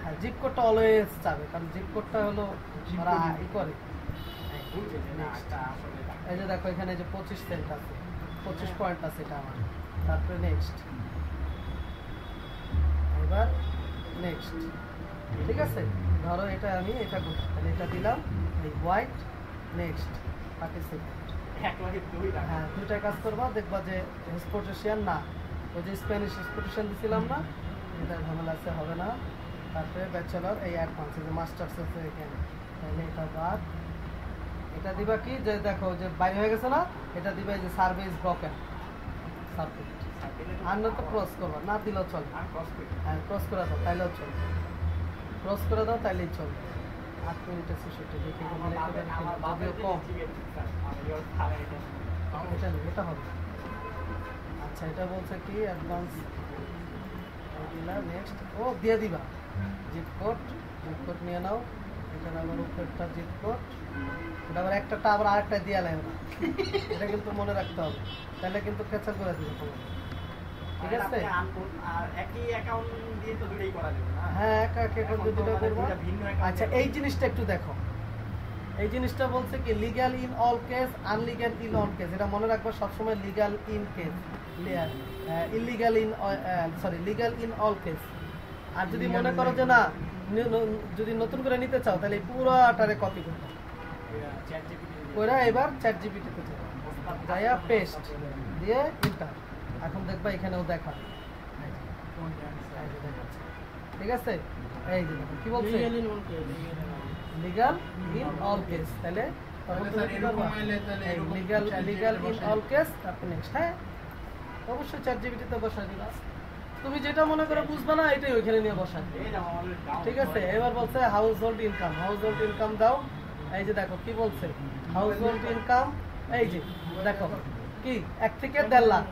হ্যাঁ জিপ কোডটা অলওয়েজ চাবে, কারণ জিপ কোডটা হলো ওরা ই করে। এই যে দেখো এখানে যে 25 সেন্ট আছে, 25 পয়েন্ট আছে এটা আমার। তারপরে নেক্সট, এবার নেক্সট। ঠিক আছে, ধরো এটা আমি এটা করি, তাহলে এটা দিলাম এই হোয়াইট। Next 30 second. হ্যাঁ দুইটা কাজ করবা, দেখবা যে এক্সপোর্টেশন না, ওই যে স্প্যানিশ এক্সপোর্টেশন দিছিলাম না, এটা ঝামেলা আছে, হবে না। তারপরে ব্যাচেলর এই অ্যাডভান্স, এই যে মাস্টার্স আছে এখানে, তাহলে এটা বাদ। এটা দিবা কি, যে দেখো যে বাইরে হয়ে গেছে না, এটা দিবা এই যে সার্ভিস ব্রোকেন সাবজেক্ট। আর না তো ক্রস করবা, না দিলেও চলবে। হ্যাঁ ক্রস করে দাও, তাইলেও চলবে, ক্রস করে দাও তাইলেই চলবে। 8 মিনিটের সেশনটা দেখে যদিও কম, এটা হবে। আচ্ছা এটা বলছে কি অ্যাডভান্স দিলা, নেক্সট ও দিয়ে দিবা জিপ কোড নিয়ে নাও। এখানে আবার উপরেরটা জিপ কোড, এটা আবার একটা আবার আরেকটা দিয়ে লাগবে না, এটা কিন্তু মনে রাখতে হবে, তাহলে কিন্তু ক্যাপচার করে দিবে তোমাকে। ঠিক আছে, হ্যাঁ এক অ্যাকাউন্ট দুটো করবো। আচ্ছা এই জিনিসটা একটু দেখো, এই জিনিসটা বলছে কি legal in all case, unlegal in all case. এটা মনে রাখবো সবসময়, legal in case, illegal in legal in all case. আর যদি মনে করো যে না, যদি নতুন করে নিতে চাও, তাহলে পুরোটারে কপি করতে ওরা এবার চ্যাট জিপিটিতে যাইয়া পেস্ট দিয়ে ইন্টার। এখন দেখবা এখানেও দেখা, ঠিক আছে। এই যে কি বলছে, লিগ্যাল ইন অল কেস, তাহলে লিগ্যাল ইন অল কেস। তারপর নেক্সট, হ্যাঁ অবশ্যই চ্যাট জিপিটিতে বসাই দিবা। তুমি যেটা মনে করে বুঝবা না, এটাই ওইখানে নিয়ে বসাই। ঠিক আছে, এবার বলছে হাউস হোল্ড ইনকাম দাও। এই যে দেখো কি বলছে, হাউস হোল্ড ইনকাম, এই যে দেখো কি 1 থেকে 1.5 লাখ,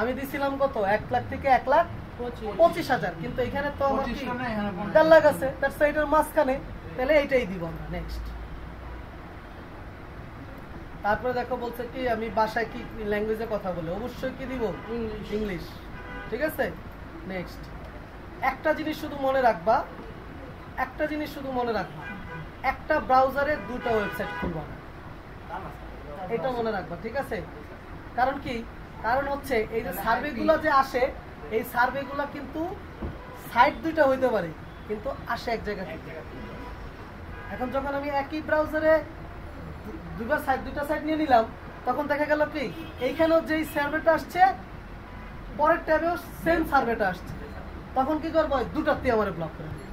আমি দিছিলাম কত 1 লাখ থেকে 1,25,000, কিন্তু এখানে তো আমার 25 না, এখানে 1.5 লাখ আছে, দ্যাটস এটার মাঝখানে, তাহলে এইটাই দিব আমরা। নেক্সট, তারপরে দেখো বলছে কি আমি বাসায় কি ল্যাঙ্গুয়েজে কথা বলে, অবশ্যই কি দিব, ইংলিশ। ঠিক আছে, নেক্সট, একটা জিনিস শুধু মনে রাখবা, একটা ব্রাউজারে 2টা ওয়েবসাইট খুলবা না, এটা মনে রাখবা। ঠিক আছে, কারণ কি, কারণ হচ্ছে এই যে সার্ভেগুলো যে আসে, এই সার্ভেগুলো কিন্তু সাইট 2টা হইতে পারে, কিন্তু আসে এক জায়গা থেকে। এখন যখন আমি একই ব্রাউজারে 2টা সাইট নিয়ে নিলাম, তখন দেখা গেল কি এইখানেও যেই সার্ভেটা আসছে, পরের ট্যাবেও সেম সার্ভেটা আসছে, তখন কি করবো, 2টাতে আমার ব্লক করে দিই।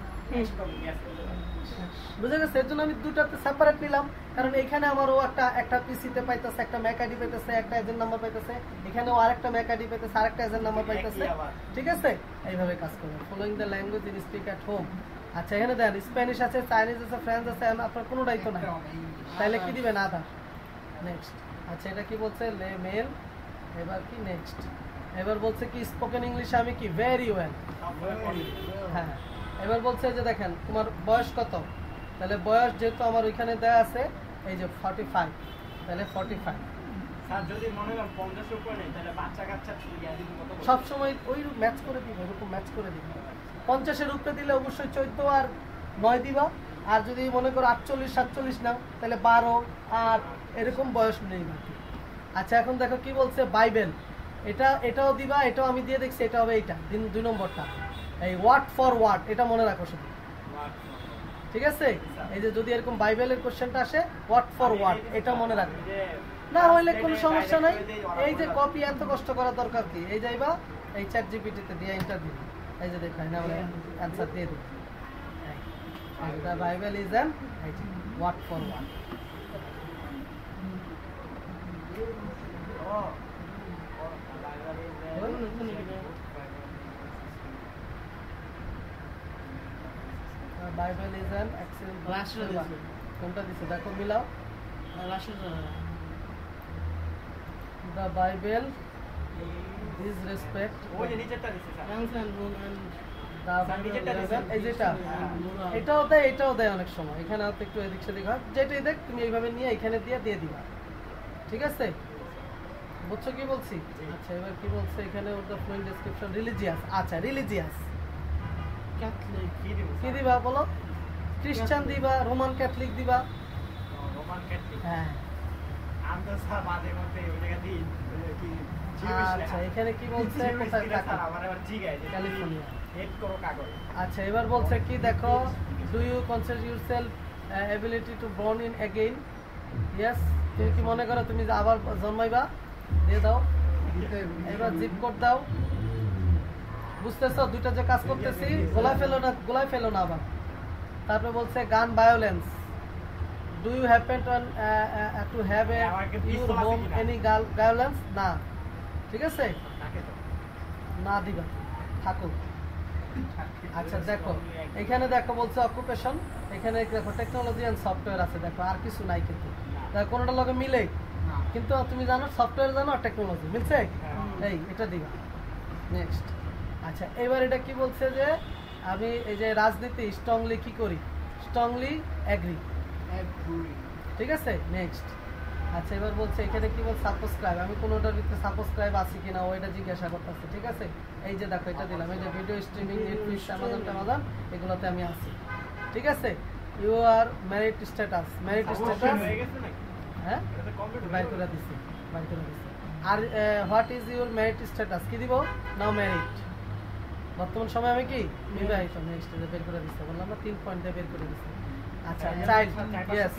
বুঝে গেছে, এর জন্য আমি 2টাতে সেপারেট নিলাম, কারণ এখানে আমার ও একটা পিসিতে পাইতেছে, একটা ম্যাক আইডি পাইতেছে, একটা এজেন্ট নাম্বার পাইতেছে, এখানেও আরেকটা ম্যাক আইডি পাইতেছে, আরেকটা এজেন্ট নাম্বার পাইতেছে। ঠিক আছে, এইভাবে কাজ করবে। Following the language in speak at home. আচ্ছা, এখানে দেন স্প্যানিশ আছে, চাইনিজ আছে, ফ্রেঞ্চ আছে, আপনার কোনোটাই তো নাই, তাহলে কি দিবেন, আদার। নেক্সট, আচ্ছা এটা কি বলছে, মেল। এবার কি নেক্সট, এবার বলছে কি স্পোকেন ইংলিশে আমি কি ভেরি ওয়েল। হ্যাঁ, এবার বলছে যে দেখেন তোমার বয়স কত, তাহলে বয়স যেহেতু আমার ওইখানে দেয়া আছে এই যে 45, তাহলে 45। স্যার যদি মনে করেন 50 উপরে নেই, তাহলে বাচ্চা কাচ্চা সব সময় ওই ম্যাচ করে দিবে, এরকম ম্যাচ করে দিবে। 50-এর উপরে দিলে অবশ্যই 14 আর 9 দিবা, আর যদি মনে করো 48-47 নাও, তাহলে 12 আর এরকম বয়স নেই বাকি। আচ্ছা, এখন দেখো কি বলছে, বাইবেল, এটাও দিবা, এটাও আমি দিয়ে দেখছি, এটা হবে এইটা 2 নম্বরটা, এই ওয়ার্ড ফর ওয়ার্ড, এটা মনে রাখো শুধু। ঠিক আছে, এই যে যদি এরকম বাইবেলের কোশ্চেনটা আসে, ওয়ার্ড ফর ওয়ার্ড, এটা মনে রাখবে, না হইলে কোনো সমস্যা নাই। এই যে কপি এত কষ্ট করার দরকার কি, এই যাইবা এই চ্যাট জিপিটিতে দিয়ে এন্টার দিবে, এই যে দেখো না অ্যানসার দিয়ে দিবে, the Bible is an word for word. Bible is an excellent. কোনটা দিছে দেখো, মিলাও। দ্য বাইবেল ইজ রেসপেক্ট, ওই যে নিচেরটা দিছে স্যার, এই যেটা, এটাও দেয়, এটাও দেয় অনেক সময়, এখানে হয়তো একটু এদিক সেদিক হয়, যেটাই দেখ তুমি এইভাবে নিয়ে এখানে দিয়ে দিবা। ঠিক আছে, বুঝছো কি বলছি? আচ্ছা, এবার কি বলছে এখানে, ওর দ্য ফ্লুয়েন্ট ডেসক্রিপশন, রিলিজিয়াস। আচ্ছা, রিলিজিয়াস কি দিবা বলো, খ্রিস্টান দিবা, রোমান ক্যাথলিক দিবা? রোমান ক্যাথলিক, হ্যাঁ। আমি তো স্যার মাঝে মধ্যে ওই জায়গা দিই কি আচ্ছা, এখানে কি বলছে, কোথায় থাকো? আমার আবার জিগায় যে ক্যালিফোর্নিয়া। হেড করো কাগজ। আচ্ছা, এবার বলছে কি দেখো, do you consider yourself ability to born in again? Yes, তুমি কি মনে করো তুমি আবার জন্মাইবা? দিয়ে দাও। এবার জিপ কোড দাও। বুঝতেছো 2টা যে কাজ করতেছি, গোলায় ফেলো না আবার। তারপরে বলছে gun violence, do you happen to have a your home any violence? না। ঠিক আছে, না দিবা, থাকুক। আচ্ছা দেখো, এখানে দেখো বলছে অকুপেশন, এখানে দেখো টেকনোলজি এন্ড সফটওয়্যার আছে, দেখো আর কিছু নাই, কিন্তু কোনোটার লগে মিলে, কিন্তু তুমি জানো সফটওয়্যার জানো আর টেকনোলজি মিলছে, এই এটা দিবা। নেক্সট, আচ্ছা এবার এটা কি বলছে যে আমি এই যে রাজনীতি স্ট্রংলি কি করি, স্ট্রংলি এগ্রি। ঠিক আছে, নেক্সট। আচ্ছা, এবার বলছে এখানে কি বল, সাবস্ক্রাইব, আমি কোনোটার ভিতরে সাবস্ক্রাইব আছি কিনা ওইটা জিজ্ঞাসা করতেছে। ঠিক আছে, এই যে দেখো এটা দিলাম, এই যে ভিডিও স্ট্রিমিং, নেটফ্লিক্স, অ্যামাজন এগুলোতে আমি আছি। ঠিক আছে, ইউ আর ম্যারিড স্ট্যাটাস, হ্যাঁ বাইর করে দিছি। আর what is your married status, কি দিব, নাও ম্যারিড, বর্তমান সময় আমি কি বিবাহিত। নেক্সট, বের করে দিচ্ছে, বললাম না 3 পয়েন্টে বের করে দিচ্ছে। আচ্ছা, চাইল্ড, ইয়েস।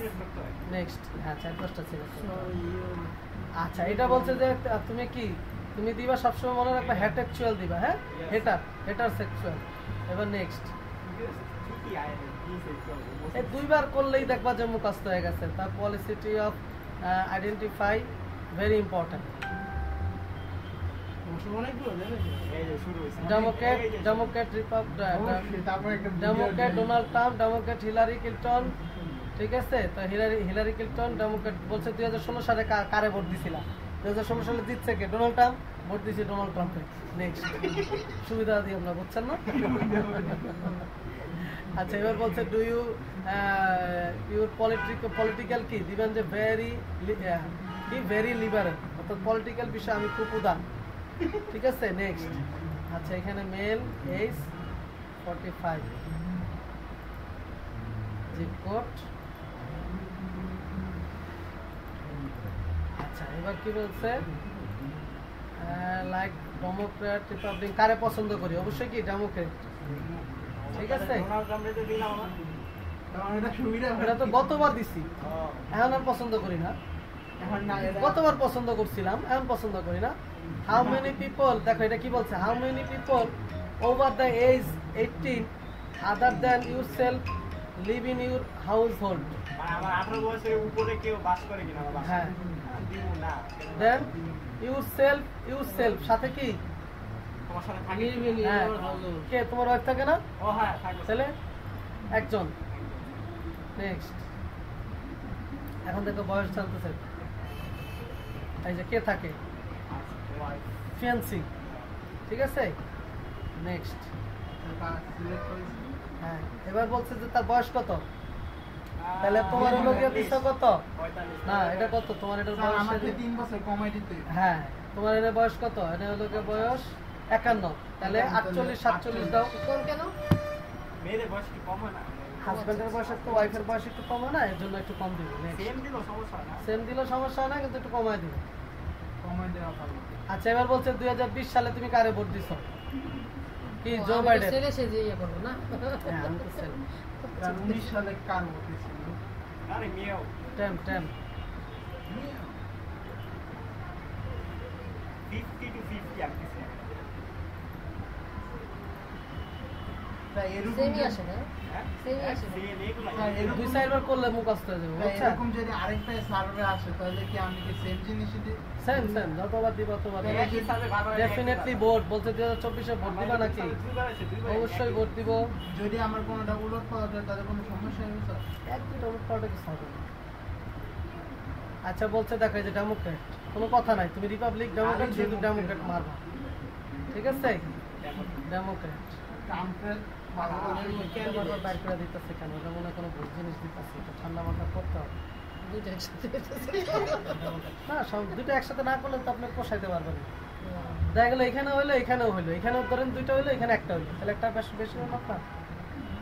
নেক্সট, হ্যাঁ 4-5টা ছিল। আচ্ছা, এটা বলছে যে তুমি দিবা সবসময় মনে রাখবা হেটারচুয়াল দিবা, হ্যাঁ হেটার সেক্সুয়াল। এবার নেক্সট, এই 2বার করলেই দেখবা যে মুখস্থ হয়ে গেছে। তার পলিসিটি of identify, very important. Democrat Donald Trump, democrat Hillary Clinton, ঠিক আছে? তো হিলারি ক্লিনটন ডেমোক্রেট বলছে 2016 সালে কারে ভোট দিছিলা? 2016 সালে জিতছে কে? Donald Trump. ভোট দিছি ডোনাল্ড ট্রাম্পে। নেক্সট সুবিধা দিই আমরা, বুঝছেন না? আচ্ছা, এবার বলছে ডু ইউ ইউর পলিটিক্যাল কি দিবেন যে ভেরি লিবারেল, অর্থাৎ পলিটিক্যাল বিষয়ে আমি খুব উদার। ঠিক আছে? নেক্সট। আচ্ছা, এখানে মেল এজ 45, জিপ কোড। আচ্ছা, এবার কি বলছে? লাইক ডেমোক্রেট রিপাবলিক কারে পছন্দ করি? অবশ্যই কি ডেমোক্রেট। ঠিক আছে? ডোনাল্ড ট্রাম্পে তো দিলাম আমার। কারণ এটা সুবিধা এটা তো গতবার দিছি, এখন আর পছন্দ করি না। এখন না এটা গতবার পছন্দ করছিলাম, এখন পছন্দ করি না। হাউ মেনি পিপল, দেখো এটা কি বলছে, how many people over the age 18 other than yourself live in your household. মানে আমার 18 বছরের উপরে কেউ বাস করে কিনা আমার বাসায়? হ্যাঁ, দিব না। দেন ইউর সেলফ সাথে কি? তোমার সাথে থাকি? হ্যাঁ। কে তোমার ওয়াইফ থাকে না? ও হ্যাঁ, থাকবে। ছেলে একজন। নেক্সট। এখন দেখো বয়স জানতেছে, এই যে কে থাকে? ফিয়ান্সি। ঠিক আছে? নেক্সট। সিলেক্ট করেছি। হ্যাঁ, এবার বলছে যে তার বয়স কত? তাহলে তোমার হলো গিয়ে দিছো কত? 45 না, এটা কত তোমার? এটার স্যার, বয়স আমাকে 3 বছর কমাই দিতে হবে। হ্যাঁ, তোমার এর বয়স কত? এটা হলো গিয়ে বয়স 51, তাহলে 48 47 দাও। কোন কেন? মেয়েদের বয়স কি কম হয় না? হাজবেন্ডের বয়স একটু, ওয়াইফের বয়স একটু কম হয় না, এর জন্য একটু কম দিব। সেম দিলেও সমস্যা হয় না। সেম দিলেও সমস্যা হয় না, কিন্তু একটু কমায় দিব। কমাই দেওয়া ভালো। আচ্ছা, এবার বলছে 2020 সালে তুমি কারে ভোট দিছো? কি জো আমি তো বাইডেন? ছেলে সেজে ইয়ে করবো না। হ্যাঁ, আমি তো ছেলে। কারণ 19 সালে কার ভোট ছিল? আরে মেয়েও টেম 50 to 50 আসছে। তাই এরকম সেমই আসে না? হ্যাঁ? সেমই আসে না? সেম এগুলো। হ্যাঁ, এরকম দুই চারবার করলে মুখস্থ হয়ে যাবে, তাই বুঝছেন? এরকম যদি আরেকটা সার্ভে আসে তাহলে কি আমি কি সেম জিনিসই দিই? সেম যতবার দিব ততবার তাহলে একই সাথে বারবার ডেফিনেটলি ভোট বলছে 2024 এ ভোট দিবা নাকি? অবশ্যই ভোট দিব। যদি আমার কোনোটা উলট পাওয়া যায় তাহলে কোনো সমস্যা হবে স্যার? এক দুটো ভোট পাওয়াটা কিছু হবে না। আচ্ছা, বলছে দেখো এই যে ডেমোক্রেট, কোনো কথা নাই, তুমি রিপাবলিক ডেমোক্রেট শুধু ডেমোক্রেট মারবা। ঠিক আছে? ডেমোক্রেট। ট্রাম্পের ভালো বারবার বাইর করে দিতেছে কেন? ওটা মনে হয় কোনো ভোট জিনিস দিতেছে, এটা ঠান্ডা মাথা করতে হবে। দুইটা একসাথে হইতেছে। না, সব দুটো একসাথে না করলে তো আপনি পোষাইতে পারবেন না। দেখা গেলো এখানে হইলো, এখানেও হইলো, এখানেও ধরেন দুইটা হইলো, এখানে একটা হইলো, তাহলে একটা বেশি হলো আপনার।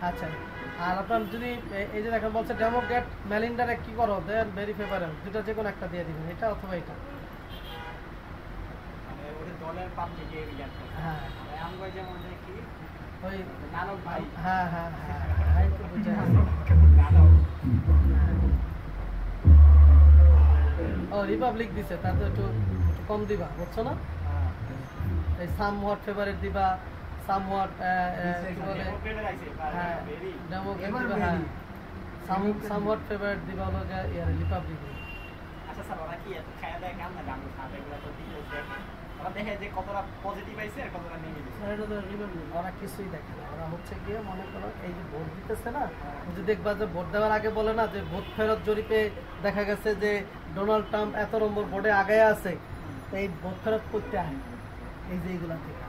আচ্ছা, আর আপনার যদি এই যে দেখেন বলছে ডেমোক্রেট মেলিন্ডারে কি করো, দেন ভেরি ফেভারেবল, দুটো যে কোনো একটা দিয়ে দিবেন, এটা অথবা এটা। মানে ওদের দলের পাপ থেকে রিজাল্ট করে। হ্যাঁ, মানে আমরা যেমন দেখি ওই নানক ভাই, হ্যাঁ হ্যাঁ হ্যাঁ হ্যাঁ, এই তো বুঝে গেছি। নানক ও রিপাবলিক দিছে, তার তো একটু কম দিবা, বুঝছো না? এই সাম হোয়াট ফেভারিট দিবা, সাম হোয়াট কি বলে, ডেমোক্রেটের আইছে হ্যাঁ ভেরি। ডেমোক্রেট এবার দিবা, হ্যাঁ সাম হোয়াট ফেভারিট দিবা হলো রিপাবলিক। আচ্ছা স্যার, ওরা কি এত খায়া দেয় কাম না জানো সাথে এগুলো তো ডিটেইলস দেখে। ওরা দেখে যে কতটা পজিটিভ আইছে আর কতটা নেগেটিভ। এটা তো রিপাবলিক, ওরা কিছুই দেখে না, ওরা হচ্ছে গিয়ে মনে করো এই যে ভোট দিতেছে না, যে দেখবা যে ভোট দেওয়ার আগে বলে না যে ভোট ফেরত জরিপে দেখা গেছে যে ডোনাল্ড ট্রাম্প এত নম্বর ভোটে আগে আছে, তো এই ভোট ফেরত করতে হয় এই যে এইগুলা থেকে।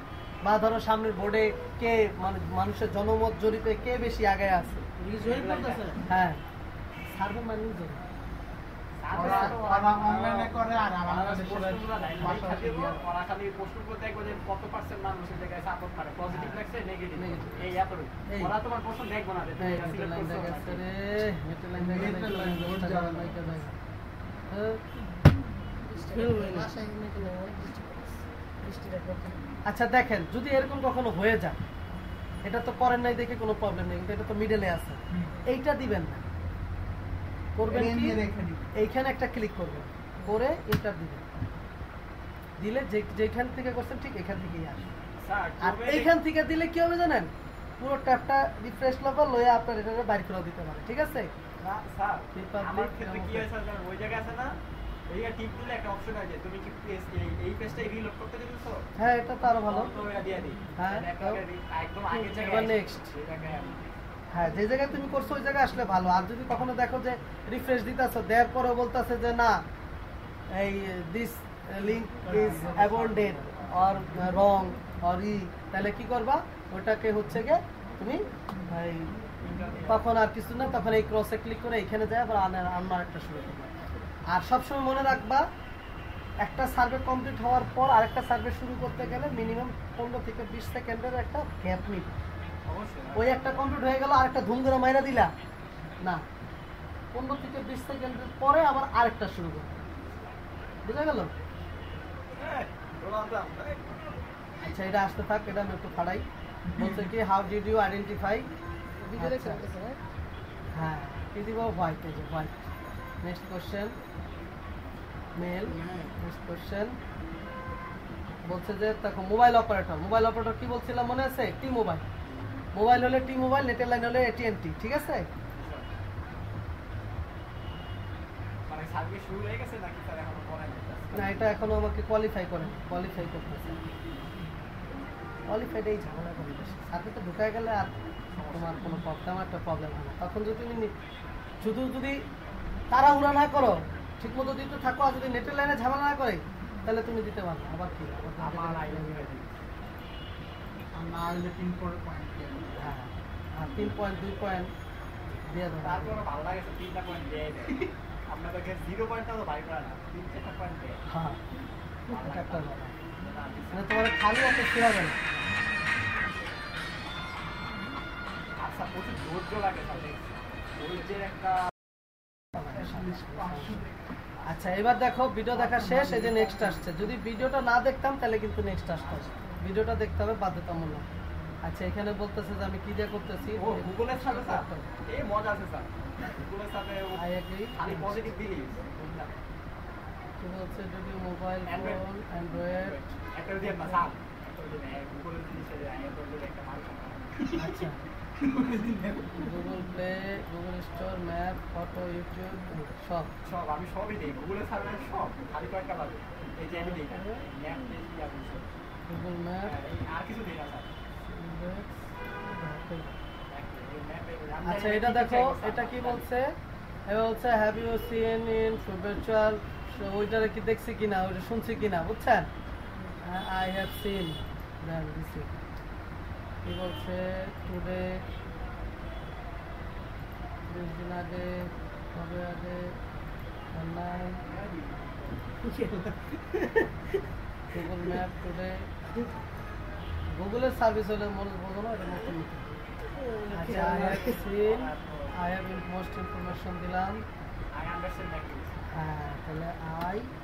বা ধরো সামনের বোর্ডে কে মানে মানুষের জনমত জরিপে কে বেশি আগে আছে। হ্যাঁ, সার্ভে মানে জরিপ। ওরা অনলাইনে করে আর আমাদের দেশের পাশাপাশি ওরা খালি প্রশ্নগুলো দেখবে যে কত পার্সেন্ট মানুষ এই জায়গায় সাপোর্ট করে, পজিটিভ লাগছে নেগেটিভ, এই এতটুকু। এই। ওরা তোমার প্রশ্ন দেখবে না যে তুমি এই এটা মেট্রো সিলেক্ট লাইন করছো দেখা নাকি। রে, মেট্রো লাইন দেখা মেট্রো লাইন ভোট যাওয়া লাগে। বাসায় মেটে নেই, অনেক বৃষ্টি পড়েছে। বৃষ্টিটা প্রথম। আচ্ছা দেখেন, যদি এরকম কখনো হয়ে যায়, এটা তো করেন নাই দেখে কোনো প্রবলেম নেই, কিন্তু এটা তো মিডলে আছে, এইটা দিবেন না, করবেন কি এইখানে একটা ক্লিক করবেন, করে এন্টার দিবেন, দিলে যেখান থেকে করছেন ঠিক এখান থেকেই আসবে। স্যার আর করবে এইখান থেকে দিলে কি হবে জানেন, পুরো ট্যাবটা রিফ্রেশ লেভেল লয়ে আপনার এটা বাইর করে দিতে পারে। ঠিক আছে? না স্যার, Republic আমার ক্ষেত্রে কি Democrat। হয় স্যার, ওই জায়গাা আছে না, এই টিপ দিলে একটা অপশন আছে, তুমি কি এই পেজটাই রিলোড করতে দিছো? হ্যাঁ, এটা তো আরো ভালো। তো এটা দিয়ে দিই। হ্যাঁ, একদম আগের জায়গায় এবার next। এই জায়গায় হ্যাঁ, যে জায়গায় তুমি করছো ওই জায়গায় আসলে ভালো। আর যদি কখনো দেখো যে রিফ্রেশ দিতেছো, দেওয়ার পরে বলতেছে যে না এই this link is abandoned or wrong or তাহলে কি করবা, ওটাকে হচ্ছে গিয়ে তুমি এই তখন আর কিছু না, তখন এই ক্রসে ক্লিক করে এখানে যায় আবার আনার একটা শুরু করবা। আর সবসময় মনে রাখবা একটা সার্ভে কমপ্লিট হওয়ার পর আরেকটা সার্ভে শুরু করতে গেলে মিনিমাম 15 থেকে 20 সেকেন্ডের একটা গ্যাপ নিবে। অবশ্যই ওই একটা কমপ্লিট হয়ে গেল, আরেকটা ধুম ধরে মাইরা দিলা না, 15 থেকে 20 সেকেন্ডের পরে আবার আরেকটা শুরু করবে। বুঝা গেল? আচ্ছা, এটা আসতে থাক, এটা আমি একটু ফাড়াই। বলছে কি how did you identify, video দেখে রাখতেছে না? হ্যাঁ কি দিব, হোয়াইট, এই যে white. Next question, male. Next question বলছে যে দেখো মোবাইল অপারেটর, মোবাইল অপারেটর কি বলছিলাম মনে আছে? টি মোবাইল। মোবাইল হলে টি মোবাইল, নেটের লাইন হলে AT&T, ঠিক আছে? মানে সার্ভিস শুরু হয়ে গেছে নাকি স্যার এখনো করে নাই? না, এটা এখনো আমাকে কোয়ালিফাই করে, কোয়ালিফাই করতেছে। কোয়ালিফাইড এই ঝামেলা করে বেশি, সাথে তো ঢুকায় গেলে আর তোমার কোনো প্রবলেম, একটা প্রবলেম হয় না। তখন যদি তুমি শুধু যদি তাড়াহুড়া না করো, ঠিক মতো দিতে থাকো, আর যদি নেটের লাইনে ঝামেলা না করে তাহলে তুমি দিতে পারবে। আবার কি আমার আইডিয়া না হলে 3 পয়েন্ট হ্যাঁ, আর 3 পয়েন্ট 2 পয়েন্ট দিয়ে দেবো। তারপরে ভালো লাগে 3টা পয়েন্ট দেয় দেয় আপনাদেরকে 0 পয়েন্টটাও তো ভাই করে না, 3-4টা পয়েন্ট দেয়। হ্যাঁ, এটা একটা ব্যাপার। মানে তোমার খালি অত শেয়াবে না। আচ্ছা, প্রচুর ধৈর্য লাগে তাহলে ধৈর্যের একটা আচ্ছা, এবার দেখো ভিডিও দেখা শেষ, এই যে নেক্সট আসছে। যদি ভিডিওটা না দেখতাম তাহলে কিন্তু নেক্সট আসতো, ভিডিওটা দেখতে হবে বাধ্যতামূলক। আচ্ছা, এখানে বলতেছে যে আমি কি দিয়ে করতেছি, ও গুগলের সাথে স্যার এই মজা আছে স্যার, গুগলের সাথে আই এগ্রি। খালি পজিটিভ দিলি কি বলছে, যদি মোবাইল Android. ফোন অ্যান্ড্রয়েড, একটা দিয়ে না স্যার গুগলের জিনিসে যায় অ্যান্ড্রয়েডের একটা মাল আচ্ছা Google play, Google store, map, photo, YouTube সব। সব আমি সবই দিই গুগলের সার্ভিস সব, খালি কয়েকটা লাগে এই যে আমি দিই ম্যাপ দেখি আপনি সব গুগল ম্যাপ, আর কিছু দিই না স্যার। আচ্ছা এটা দেখো, এটা কি বলছে, এবার বলছে have you seen in virtual, ওইটারে কি দেখছি কিনা, ওইটা শুনছি কিনা, বুঝছেন? আই হ্যাভ সিন, দেন দিছি। কি বলছে, টুডে 20 দিন আগে, কবে আগে, অনলাইন, গুগল ম্যাপ টুডে। গুগলের সার্ভিস হলে মনে বলবো না, এটা নতুন নতুন। আচ্ছা, I have seen, I have most information দিলাম। আই আন্ডারস্ট্যান্ড দ্যাট হ্যাঁ, তাহলে INDERSTAND।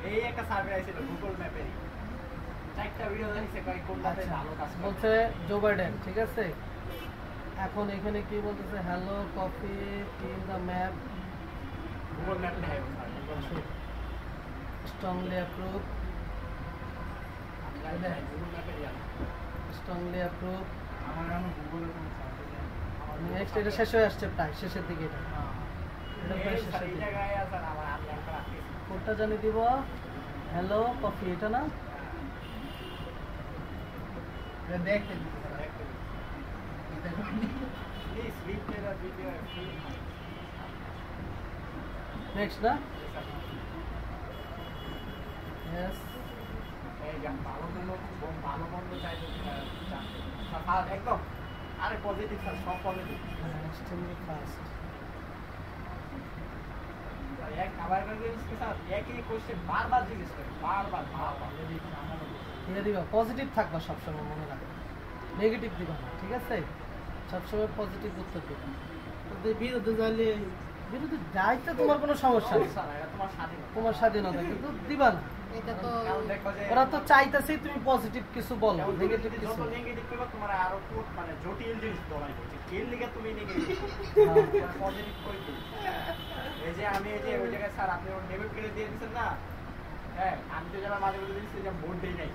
এই একটা সার্ভে আইছিল গুগল ম্যাপে, চারটা ভিডিও দেখছে কয় কোনটাতে আচ্ছা, ভালো কাজ করে। বলছে জো বাইডেন, ঠিক আছে? এখন এখানে কি বলতেছে, hello coffee in the map, Google map দেখাই sir Google strongly approve, Google ম্যাপে দিয়া স্ট্রংলি অ্যাপ্রুভ। আমার এখনো গুগলে কোনো সার্ভিস নেই। নেক্সট, এটা শেষ হয়ে আসছে, প্রায় শেষের দিকে এটা। এটা প্রায় এই স্যার শেষের এই দিকে। জায়গায় স্যার আমার আমি একটা রাখতেছি কোনটা জানি দিব, হ্যালো কফি, এটা না? এটা দেখতে দিতে পারে। এটা please leave the video next না? ইয়েস। এই যে ভালো মন্দ ভালো মন্দ চাইতে জানতে একদম আরে পজিটিভ স্যার সব পজিটিভ এক্সট্রিমলি ফাস্ট। এক আবার স্যার একই কোশ্চেন বারবার জিজ্ঞেস করে বারবার দিয়ে দিবা, পজিটিভ থাকবা সবসময়, মনে রাখবে, নেগেটিভ দিবা না, ঠিক আছে? সবসময় পজিটিভ উত্তর দিবা। ওদের বিরুদ্ধে যাইলে বিরুদ্ধে যাইতে তোমার কোনো সমস্যা নেই, স্যার এটা তোমার স্বাধীনতা তোমার স্বাধীনতা, কিন্তু দিবা না। এটা তো কারণ দেখো যে ওরা তো চাইতেছে তুমি পজিটিভ কিছু বলো, নেগেটিভ যত কিছু। নেগেটিভ করবে তোমার আরো মানে জটিল জিনিস দলাই করছে এর লিগে তুমি নেগেটিভ পজিটিভ করে দিই এই যে আমি এই যে ওই জায়গায় স্যার আপনি ওর ডেবিট করে দিয়ে দিচ্ছেন না, হ্যাঁ আমি তো যারা মাঝে মাঝে দিচ্ছি যে ভোট দেই নাই,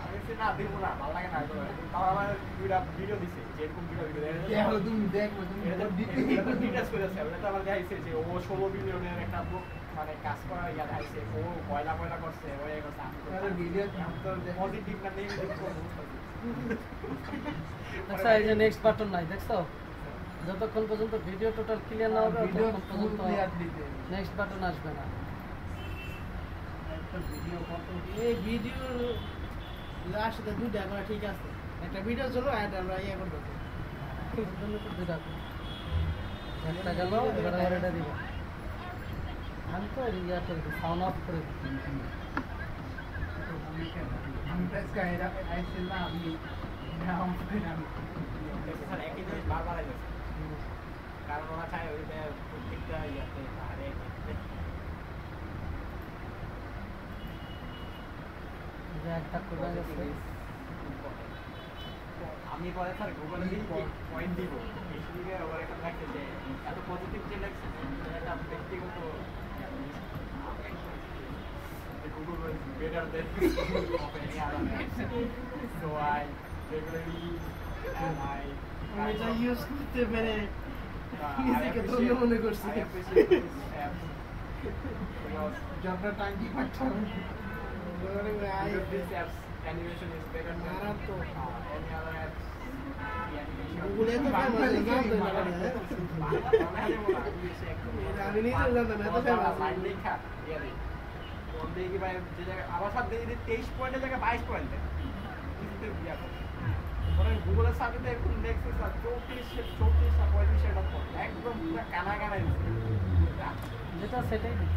আমি বলছি না দিব না, ভালো লাগে না, তাও আমার দুইটা ভিডিও দিছে যে এরকম ভিডিও তুমি দেখো তুমি ডিটেলস করে আছে ওটা তো আমার দেখাইছে যে ও 16 বিলিয়নের একটা মানে কাজ করা ইয়া আইছে ও পয়লা করছে ও এই করছে আরে ভিডিও তো পজিটিভ না নেগেটিভ করব আচ্ছা এই যে নেক্সট বাটন নাই দেখছো যতক্ষণ পর্যন্ত ভিডিও টোটাল ক্লিয়ার না হবে ভিডিও ততক্ষণ ফুল পর্যন্ত ক্লিয়ার দিতে নেক্সট বাটন আসবে না একটা ভিডিও কত এই ভিডিওর লাস্টে দুইটা করা ঠিক আছে একটা ভিডিও চলো আর আমরা ইয়ে করবো এর জন্য তো দুইটা করো। একটা গেল এবার আবার এটা দিব আমি তো ইয়া করে দিই সাউন্ড অফ করে দিই আমি প্রেস কায়রা আইছিলাম আমি নাম করে আমি স্যার একই জিনিস বারবার আইছে কারণ ওরা চায় ওইটা প্রত্যেকটা ইয়াতে আরে যে একটা করে গেছে আমি পরে স্যার গুগলে পয়েন্ট দিব এসে ওরা একটা লাগছে যে এত পজিটিভ যে লাগছে এটা ব্যক্তিগত Google was better than of any other apps. So I regularly use and I এটা ইউজ করতে পেরে I নিজেকে ধন্য মনে করছি I appreciate this app because যত টাইম পাচ্ছেন this app's animation is better than মারাত্মক। any other apps. The animation. গুগলে তো ফেমাস জানতো না আমি নিজে জানতাম এত ফেমাস গুগলের সার্ভিসে এখন দেখছি স্যার 34-35 একদম পুরো কানা কানা যেটা সেটাই দিই।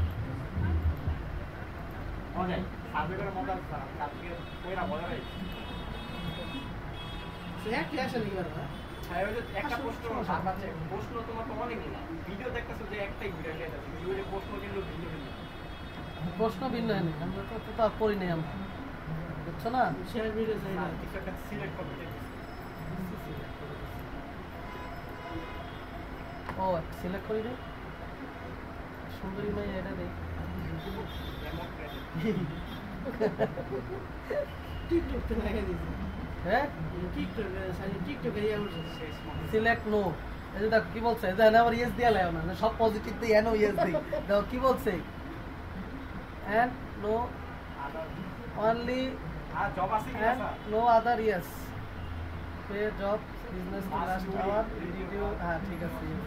মজা সার্ভে করে মজা কালকে কইরা মজা নেই সে কি আসে নাকি বারবার একটা প্রশ্ন তোমার তো অনেকগুলো ভিডিও দেখতেছো যে একটাই ভিডিও ভিডিও প্রশ্ন কিন্তু ভিডিও প্রশ্ন ভিন্ন হয়নি আমরা তো আর পড়ি নাই আমরা বুঝছো না শেয়ার ভিডিও চাই না কিছু একটা সিলেক্ট করতে ও সিলেক্ট করি রে সুন্দরী মাই এটা দেই টিকটক তে লাগিয়ে দিয়েছি হ্যাঁ টিকটকে ইয়ে করছে সিলেক্ট নো এই যে দেখো কি বলছে এই যে এনে আবার ইয়েস দিয়া লাও না সব পজিটিভ দিয়ে এনো ইয়েস দিই দেখো কি বলছে and no only আর জব আছে কি and no other yes pay job business to last hour video হ্যাঁ ঠিক আছে yes।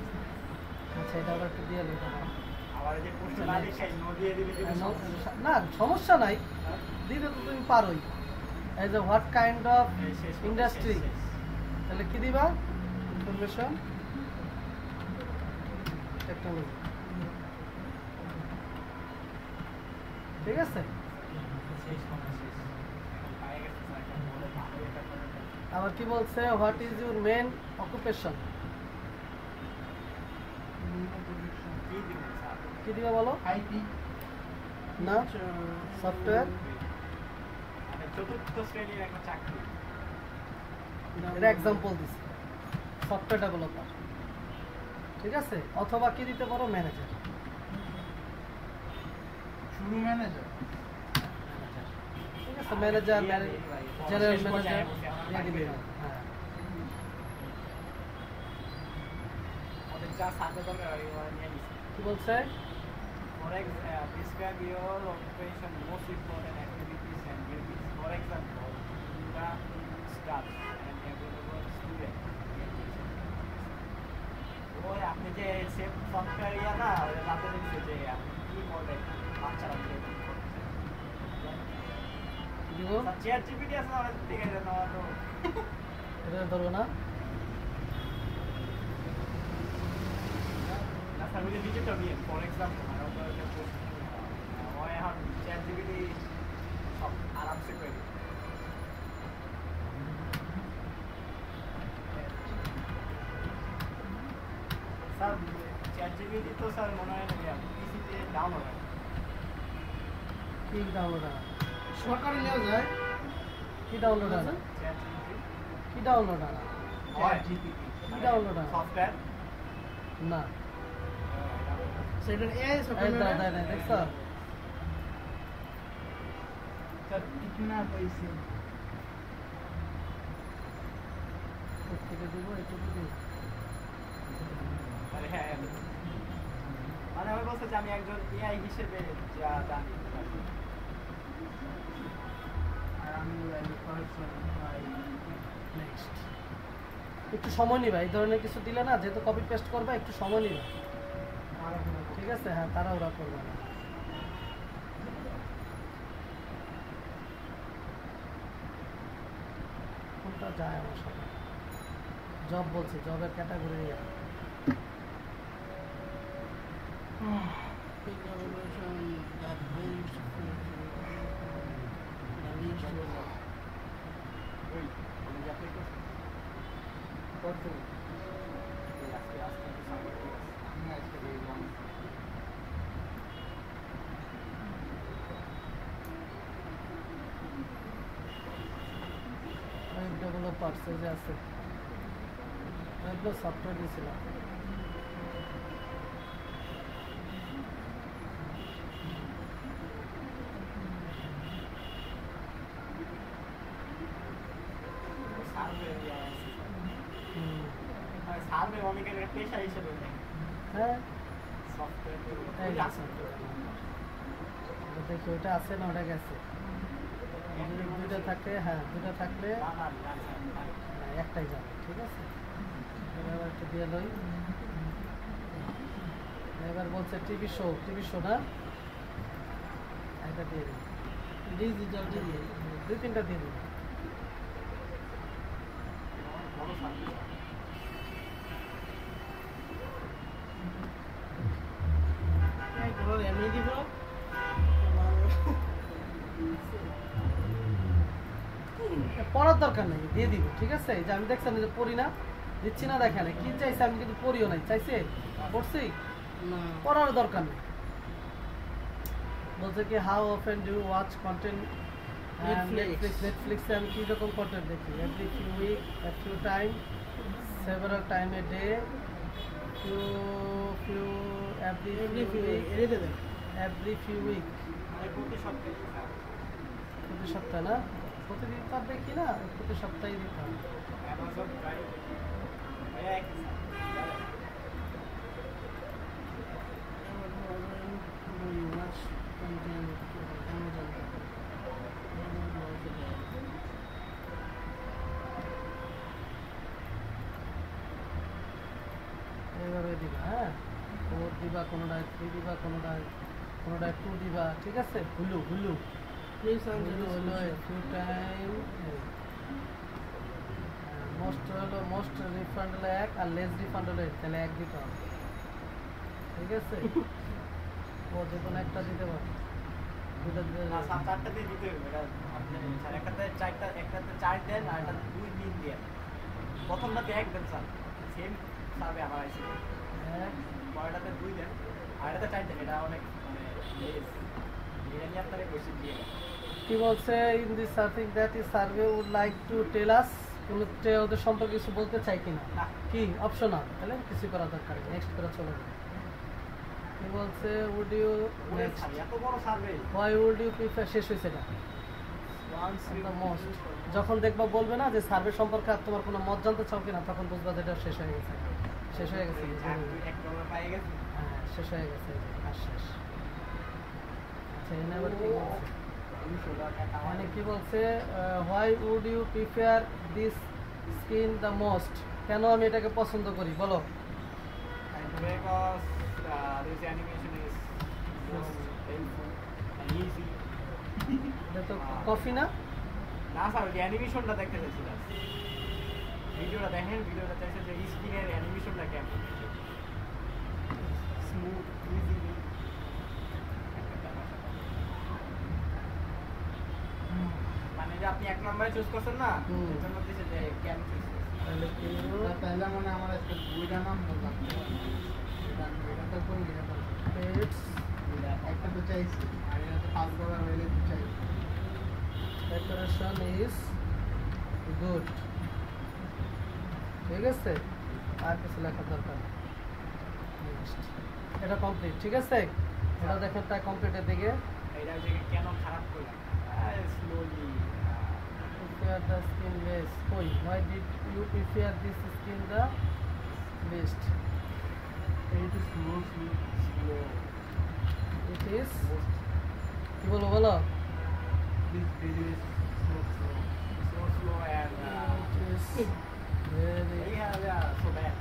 আচ্ছা এটা আবার একটু দিয়ে লিখো আবার যে প্রশ্ন না লিখাই নো দিয়ে দিলে কি না সমস্যা নাই দিতে তো তুমি পারোই এই যে হোয়াট কাইন্ড অফ ইন্ডাস্ট্রি তাহলে কি দিবা ইনফরমেশন টেকনোলজি ঠিক আছে আবার কি বলছে what is your main occupation কি দিবা বলো আইটি না সফটওয়্যার চতুর্থ শ্রেণীর একটা চাকরি এটা এক্সাম্পল দিছি সফটওয়্যার ডেভেলপার ঠিক আছে অথবা কি দিতে পারো ম্যানেজার শুরু ম্যানেজার ঠিক আছে ম্যানেজার জেনারেল ম্যানেজার দিয়ে দিবে হ্যাঁ ওদের যা সাথে দরকার ওরা নিয়ে নিছে কি বলছে For describe your occupation, most important activities and duties. For example, the staff and available student. ওই আপনি যে সেফ সফটওয়্যার ইয়া না ওই রাতে দেখছে যে আপনি কি করবেন বাচ্চারা দিয়ে দিব চ্যাট জিপিটি আছে না ঠিক আছে না তো এটা ধরবো না না স্যার ওই ডিজিটাল নিয়ে ফর এক্সাম্পল ওই এখন চ্যাট জিপিটি সব আরামসে করে দিই স্যার চ্যাট জিপিটি তো স্যার মনে হয় না পিসিতে ডাউনলোড হয় কি ডাউনলোড আছে সরকারি নেওয়া যায় কি ডাউনলোড আছে চ্যাট জিপিটি কি ডাউনলোড আছে হয় কি ডাউনলোড আছে সফটওয়্যার না সেটা এআই এই সফটওয়্যার দাদা দেখছো सर कितना पैसे থেকে দিব একটু দিব আরে হ্যাঁ মানে আমি বলছি যে আমি একজন এআই হিসেবে যা জানি আর আমি পার্সন নেক্সট একটু সময় নিবা, এই ধরনের কিছু দিলে না, যেহেতু কপি পেস্ট করবা একটু সময় নিবা, ঠিক আছে? হ্যাঁ, তাড়াহুড়া করবা না। কোনটা যায় আমার সাথে? জব বলছি, জবের category Big evaluation that very useful that leads to ওই আমি যে আপনি করতে আজকে আজকে সামনে ঠিক আছে আমি আজকে বললাম ওয়েব ডেভেলপার্স যে আছে, ওয়েবগুলো সফটওয়্যার দিয়েছিলাম। সার্ভে হুম। সার্ভে অনেকের একটা পেশা হিসেবে নেয় হ্যাঁ, সফটওয়্যার এই আছে। দেখি ওইটা আছে না, ওটা গেছে। যদি দুইটা থাকে, হ্যাঁ দুইটা থাকলে একটাই যাবে, ঠিক আছে? এবার একটু দিয়ে লই। এবার বলছে টিভি শো না, এটা দিয়ে দিই, digital দিয়ে দুই তিনটা দিয়ে দিই। এই ধর এমনি দিব পড়ার দরকার নেই, দিয়ে দিব, ঠিক আছে? এই যে আমি দেখছেন যে পড়ি না, দিচ্ছি না, দেখেন কি চাইছে, আমি কিন্তু পড়িও নাই, চাইছে পড়ছি, না পড়ার দরকার নেই। বলছে কি how often do watch content নেটফ্লিক্সে আমি কি রকম কন্টেন্ট দেখি? Every few week, few time, several time a day, every every few week, এরিতে দেন এভরি ফিউ উইক, প্রতি সপ্তাহে প্রতি সপ্তাহে না, প্রতিদিন তো আর দেখি না, প্রতি সপ্তাহে দিতে হবে। অ্যামাজন প্রাইম একই you watch content Amazon এইভাবে দিবা, হ্যাঁ, 4 দিবা, কোনোটায় 3 দিবা, কোনোটায় 2 দিবা, ঠিক আছে? Hulu please answer Hulu this হলো question. Few time, most refund হলো 1 আর লেস রিফান্ড হলো 1, তাহলে 1 দিতে হবে, ঠিক আছে? ও যে কোনো একটা দিতে পারো, দুটো দিতে না চারটা দিয়ে দিতে হবে এটা আপনি স্যার একটাতে চারটা একটাতে 4 দেন আর একটা 2 3 দেন প্রথমটাতে 1 দেন স্যার সেম সার্ভে আমার আইছে এক, পরেরটাতে 2 দেন আর এটাতে 4 দেন এটা অনেক মানে লেস এটা নিয়ে আপনারা বেশি দিয়ে দেন কি বলছে? In this serving that is survey would like to tell us, ওদের সম্পর্কে কিছু বলতে চাই কিনা? না কি অপশনাল, তাহলে কিছু করা দরকার নেই, নেক্সট করে চলে যাবে। কি বলছে? উড ইউ নেক্সট, এত বড় survey why would you prefer, শেষ হয়েছে এটা দ্য মোস্ট। যখন দেখবা বলবে না যে সার্ভে সম্পর্কে আর তোমার কোনো মত জানতে চাও কিনা, তখন বুঝবা যে এটা শেষ হয়ে গেছে, শেষ হয়ে গেছে, $1 পাই গেছে হ্যাঁ শেষ হয়ে গেছে, এই যে, কাজ শেষ। আচ্ছা এনে আবার কি বলছে? মানে কি বলছে? Why would you prefer this skin the most, কেন আমি এটাকে পছন্দ করি বলো? because this animation is most helpful and easy এটা তো কফি না? না স্যার ওই অ্যানিমেশনটা দেখতে চাইছিলাম ভিডিওটা দেখেন ভিডিওটা চাইছে যে স্ক্রিনের অ্যানিমেশনটা কেমন স্মুথ ইজিলি মানে যে আপনি 1 নম্বরে চুজ করছেন না হুম। এর জন্য দিছে যে কেন চুজ করছেন তাহলে কি তাহলে মানে আমার আজকে দুইটা নাম বললাম এটা তো কোন এটা পেটস একটা তো চাইছি আর এটা তো 5 ডলার হইলে তো চাইছি ডেকোরেশন ইজ গুড, ঠিক আছে? আর কিছু লেখার দরকার নেই। Next. এটা কমপ্লিট, ঠিক আছে? এটা দেখেন তাই কমপ্লিটের দিকে। এটা যে কেন খারাপ করলাম slowly Prepare the skin base. Why did you prepare this skin the best? একটু slow, slow. ইট ইজ কি বলবো বলো This video is slow, slow. So slow and it is very so bad.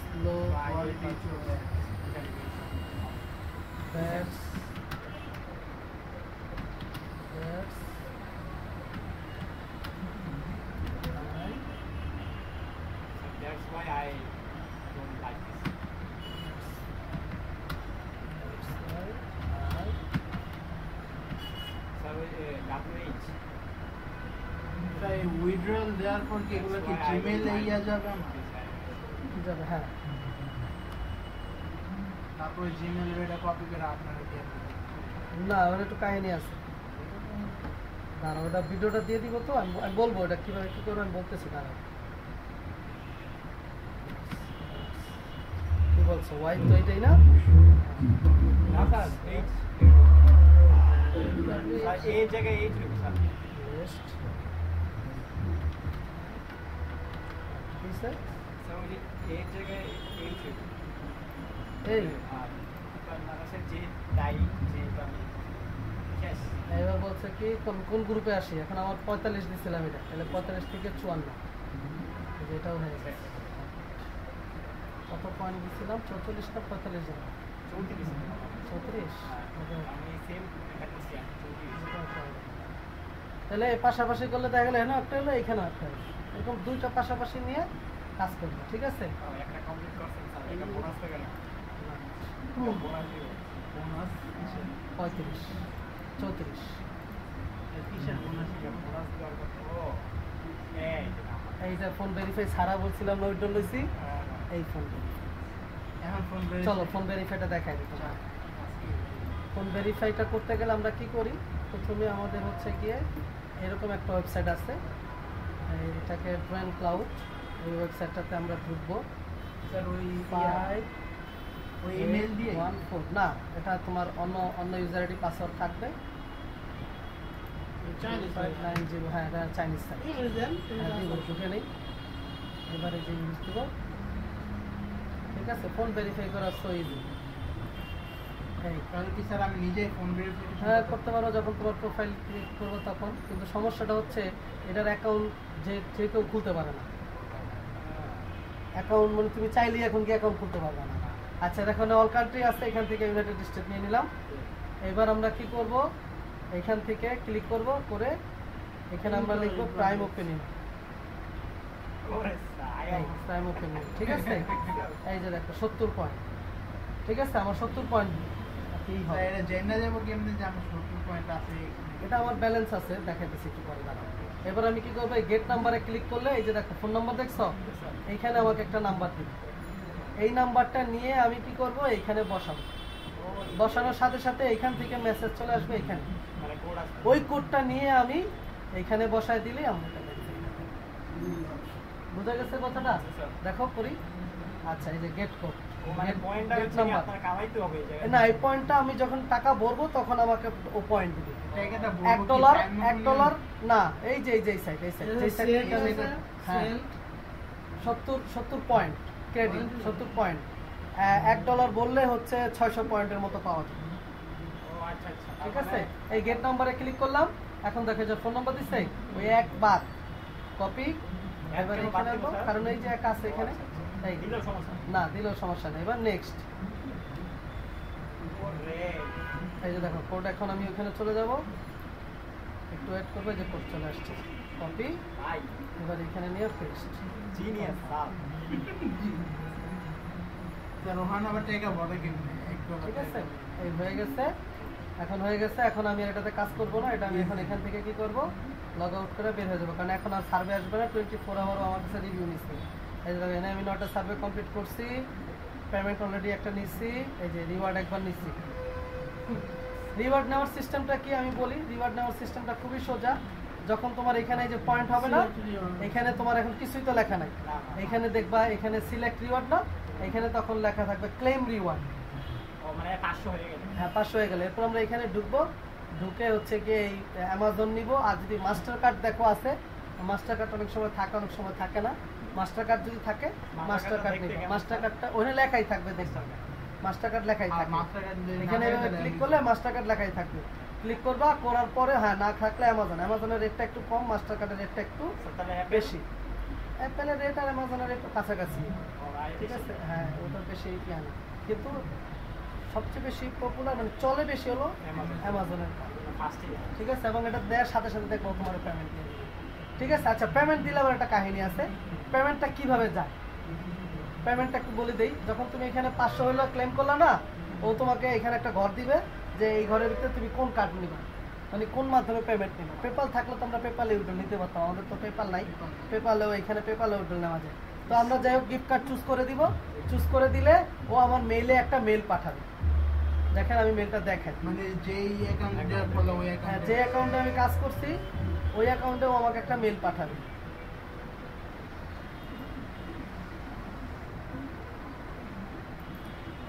Slow Quality is so bad. That's That's why I don't like this. So WH. তাই withdrawal দেওয়ার পর কি এগুলো কি Gmail এ ইয়া যাবে না? যাবে হ্যাঁ তারপরে Gmail এর এটা কপি করে আপনারা দিয়ে দেবেন। না ওর একটু কাহিনী আছে দাঁড়াও ওটা ভিডিওটা দিয়ে দিব তো আমি বলবো এটা কিভাবে কি করবো আমি বলতেছি দাঁড়াও কি বলছো ওয়াইফ তো এটাই না না স্যার H স্যার এই জায়গায় H লিখো স্যার Next. কি স্যার স্যার ওই যে এই জায়গায় H লিখো এই আর তার মানে স্যার যে ডাই যে আমি শেষ এবার বলছে কি কোন কোন গ্রুপে আসি এখন আমার 45 দিছিলাম এটা তাহলে 45 থেকে 54 এই যে এটাও হয়ে গেছে কত পয়েন্ট দিছিলাম 44 না 45 জানো 34 34 আমি সেম একটা করছি 34 তাহলে পাশাপাশি করলে দেখা গেলো এখানে একটা হলো এখানে একটা হলো এরকম দুইটা পাশাপাশি নিয়ে কাজ করবে ঠিক আছে একটা কমপ্লিট করছেন স্যার এটা বোনাস থেকে না বোনাস দিব বোনাস কিসের? 35 34 কিসের বোনাস? বোনাস দেওয়ার কথা ও এই এই যে ফোন ভেরিফাই ছাড়া বলছিলাম না ওইটা লইছি এই ফোন এখন ফোন করে চলো ফোন ভেরিফাইটা দেখাই দিই ফোন ভেরিফাইটা করতে গেলে আমরা কি করি প্রথমে আমাদের হচ্ছে গিয়ে এরকম একটা ওয়েবসাইট আছে এটাকে ব্র্যান্ড ক্লাউড এই ওয়েবসাইটটাতে আমরা ঢুকবো স্যার ওই 5 ওই ইমেল দিয়ে 14 না এটা তোমার অন্য ইউজার আইডি পাসওয়ার্ড থাকবে Chinese 590 হ্যাঁ এটা চাইনিজ সাইট English then. হ্যাঁ দিব ঢুকে নেই এবারে যে ইউজ দিব ঠিক আছে ফোন ভেরিফাই করা সো ইজি এই তাহলে কি স্যার আমি নিজেই ফোন ভেরিফিকেশন হ্যাঁ করতে পারো যখন তোমার প্রোফাইল ক্রিয়েট করবো তখন কিন্তু সমস্যাটা হচ্ছে এটার অ্যাকাউন্ট যে কেউ খুলতে পারে না অ্যাকাউন্ট মানে তুমি চাইলেই এখন কি অ্যাকাউন্ট খুলতে পারবে না আচ্ছা এখানে অল কান্ট্রি আছে এখান থেকে ইউনাইটেড স্টেট নিয়ে নিলাম এবার আমরা কি করব এখান থেকে ক্লিক করব করে এখানে আমরা লিখব প্রাইম ওপেনিং ওরে স্যার প্রাইম ওপেনিং ঠিক আছে এই যে দেখো 70 পয়েন্ট ঠিক আছে আমার 70 পয়েন্ট এই স্যার হবে এটা জেনে যাবো কেমনে যে আমার 70 পয়েন্ট আছে এটা আমার ব্যালেন্স আছে দেখাইতেছি একটু পরে দাঁড়াও এবার আমি কি করবো গেট নাম্বারে ক্লিক করলে এই যে দেখো ফোন নাম্বার দেখছো এইখানে আমাকে একটা নাম্বার দিবে এই নাম্বারটা নিয়ে আমি কি করব এইখানে বসাবো বসানোর সাথে সাথে এইখান থেকে মেসেজ চলে আসবে এখানে মানে কোড আছে ওই কোডটা নিয়ে আমি এইখানে বসায় দিলে আমরা এটা দেখতে পাবো। বুঝা গেছে কথাটা দেখো করি আচ্ছা এই যে গেট কোড ও মানে পয়েন্টটা হচ্ছে কি আপনার কামাইতে হবে এই জায়গায় না এই পয়েন্টটা আমি যখন টাকা ভরবো তখন আমাকে ও পয়েন্ট দিবে এটাকে একটা $1 না এই যে এই সাইড এই সাইড এই সাইড হ্যাঁ Send. 70 পয়েন্ট ক্রেডিট 70 পয়েন্ট $1 বললে হচ্ছে 600 পয়েন্টের মতো পাওয়া যায় ও আচ্ছা আচ্ছা ঠিক আছে এই গেট নাম্বারে ক্লিক করলাম এখন দেখো যে ফোন নাম্বার দিছে ওই একবার কপি এবার এখানে আনবো কারণ এই যে এক আছে এখানে এই দিলেও সমস্যা না দিলেও সমস্যা নেই এবার নেক্সট ওরে এই যে দেখো কোড এখন আমি ওখানে চলে যাব একটু ওয়েট করবে যে কোড চলে আসছে কপি ভাই এবার এখানে নিয়ে paste genius sir sir Rohan আবার টাকা বড় কেমনে একটু ঠিক আছে এই হয়ে গেছে এখন আমি আর এটাতে কাজ করব না এটা আমি এখন এখান থেকে কি করব লগ আউট করে বের হয়ে যাবো কারণ এখন আর সার্ভে আসবে না 24 আওয়ারও আমার কাছে রিভিউ নিচ্ছে এই যে দেখেন আমি 9টা সার্ভে কমপ্লিট করছি পেমেন্ট অলরেডি একটা নিচ্ছি এই যে রিওয়ার্ড একবার নিচ্ছি রিওয়ার্ড নেওয়ার সিস্টেমটা কি আমি বলি রিওয়ার্ড নেওয়ার সিস্টেমটা খুবই সোজা যখন তোমার এখানে যে পয়েন্ট হবে না এখানে তোমার এখন কিছুই তো লেখা নাই এখানে দেখবা এখানে সিলেক্ট রিওয়ার্ড না এখানে তখন লেখা থাকবে ক্লেম রিওয়ার্ড ও মানে 500 হয়ে গেল হ্যাঁ 500 হয়ে গেলে এরপর আমরা এখানে ঢুকবো ঢুকে হচ্ছে কি এই অ্যামাজন নিব আর যদি মাস্টার কার্ড দেখো আছে মাস্টার কার্ড অনেক সময় থাকে অনেক সময় থাকে না মাস্টার কার্ড যদি থাকে মাস্টার কার্ড নিব মাস্টার কার্ডটা ওখানে লেখাই থাকবে দেখতে মাস্টার কার্ড লেখাই থাকবে। মাস্টার কার্ড এখানে ক্লিক করলে মাস্টার কার্ড লেখাই থাকবে। ক্লিক করবা, করার পরে হ্যাঁ না থাকলে অ্যামাজনের রেটটা একটু কম, মাস্টার কার্ডের রেটটা একটু তাহলে বেশি। অ্যাপেলের রেট আর অ্যামাজনের রেট কাছাকাছি, ঠিক আছে? হ্যাঁ ওটা বেশি না, কিন্তু সবচেয়ে বেশি পপুলার মানে চলে বেশি হলো অ্যামাজনের, ঠিক আছে? এবং এটা দেওয়ার সাথে সাথে দেখবো তোমার পেমেন্ট দিয়ে দিবে, ঠিক আছে? আচ্ছা পেমেন্ট দিলে আবার একটা কাহিনী আছে, পেমেন্টটা কিভাবে যায় পেমেন্টটা একটু বলে দেই। যখন তুমি এখানে 500 হলো ক্লেম করলা না, ও তোমাকে এখানে একটা ঘর দিবে যে এই ঘরের ভিতরে তুমি কোন কার্ড নিবা, মানে কোন মাধ্যমে পেমেন্ট নিবা। পেপাল থাকলে তো আমরা পেপালে উইড্রল নিতে পারতাম, আমাদের তো পেপাল নাই, পেপালেও এখানে পেপালে উইড্রল নেওয়া যায়। তো আমরা যাই হোক গিফট কার্ড চুজ করে দিব, চুজ করে দিলে ও আমার মেইলে একটা মেল পাঠাবে। দেখেন আমি মেলটা দেখেন, মানে যেই অ্যাকাউন্টে দেওয়ার ফলে ওই হ্যাঁ অ্যাকাউন্টে যে অ্যাকাউন্টে আমি কাজ করছি ওই অ্যাকাউন্টেও আমাকে একটা মেল পাঠাবে।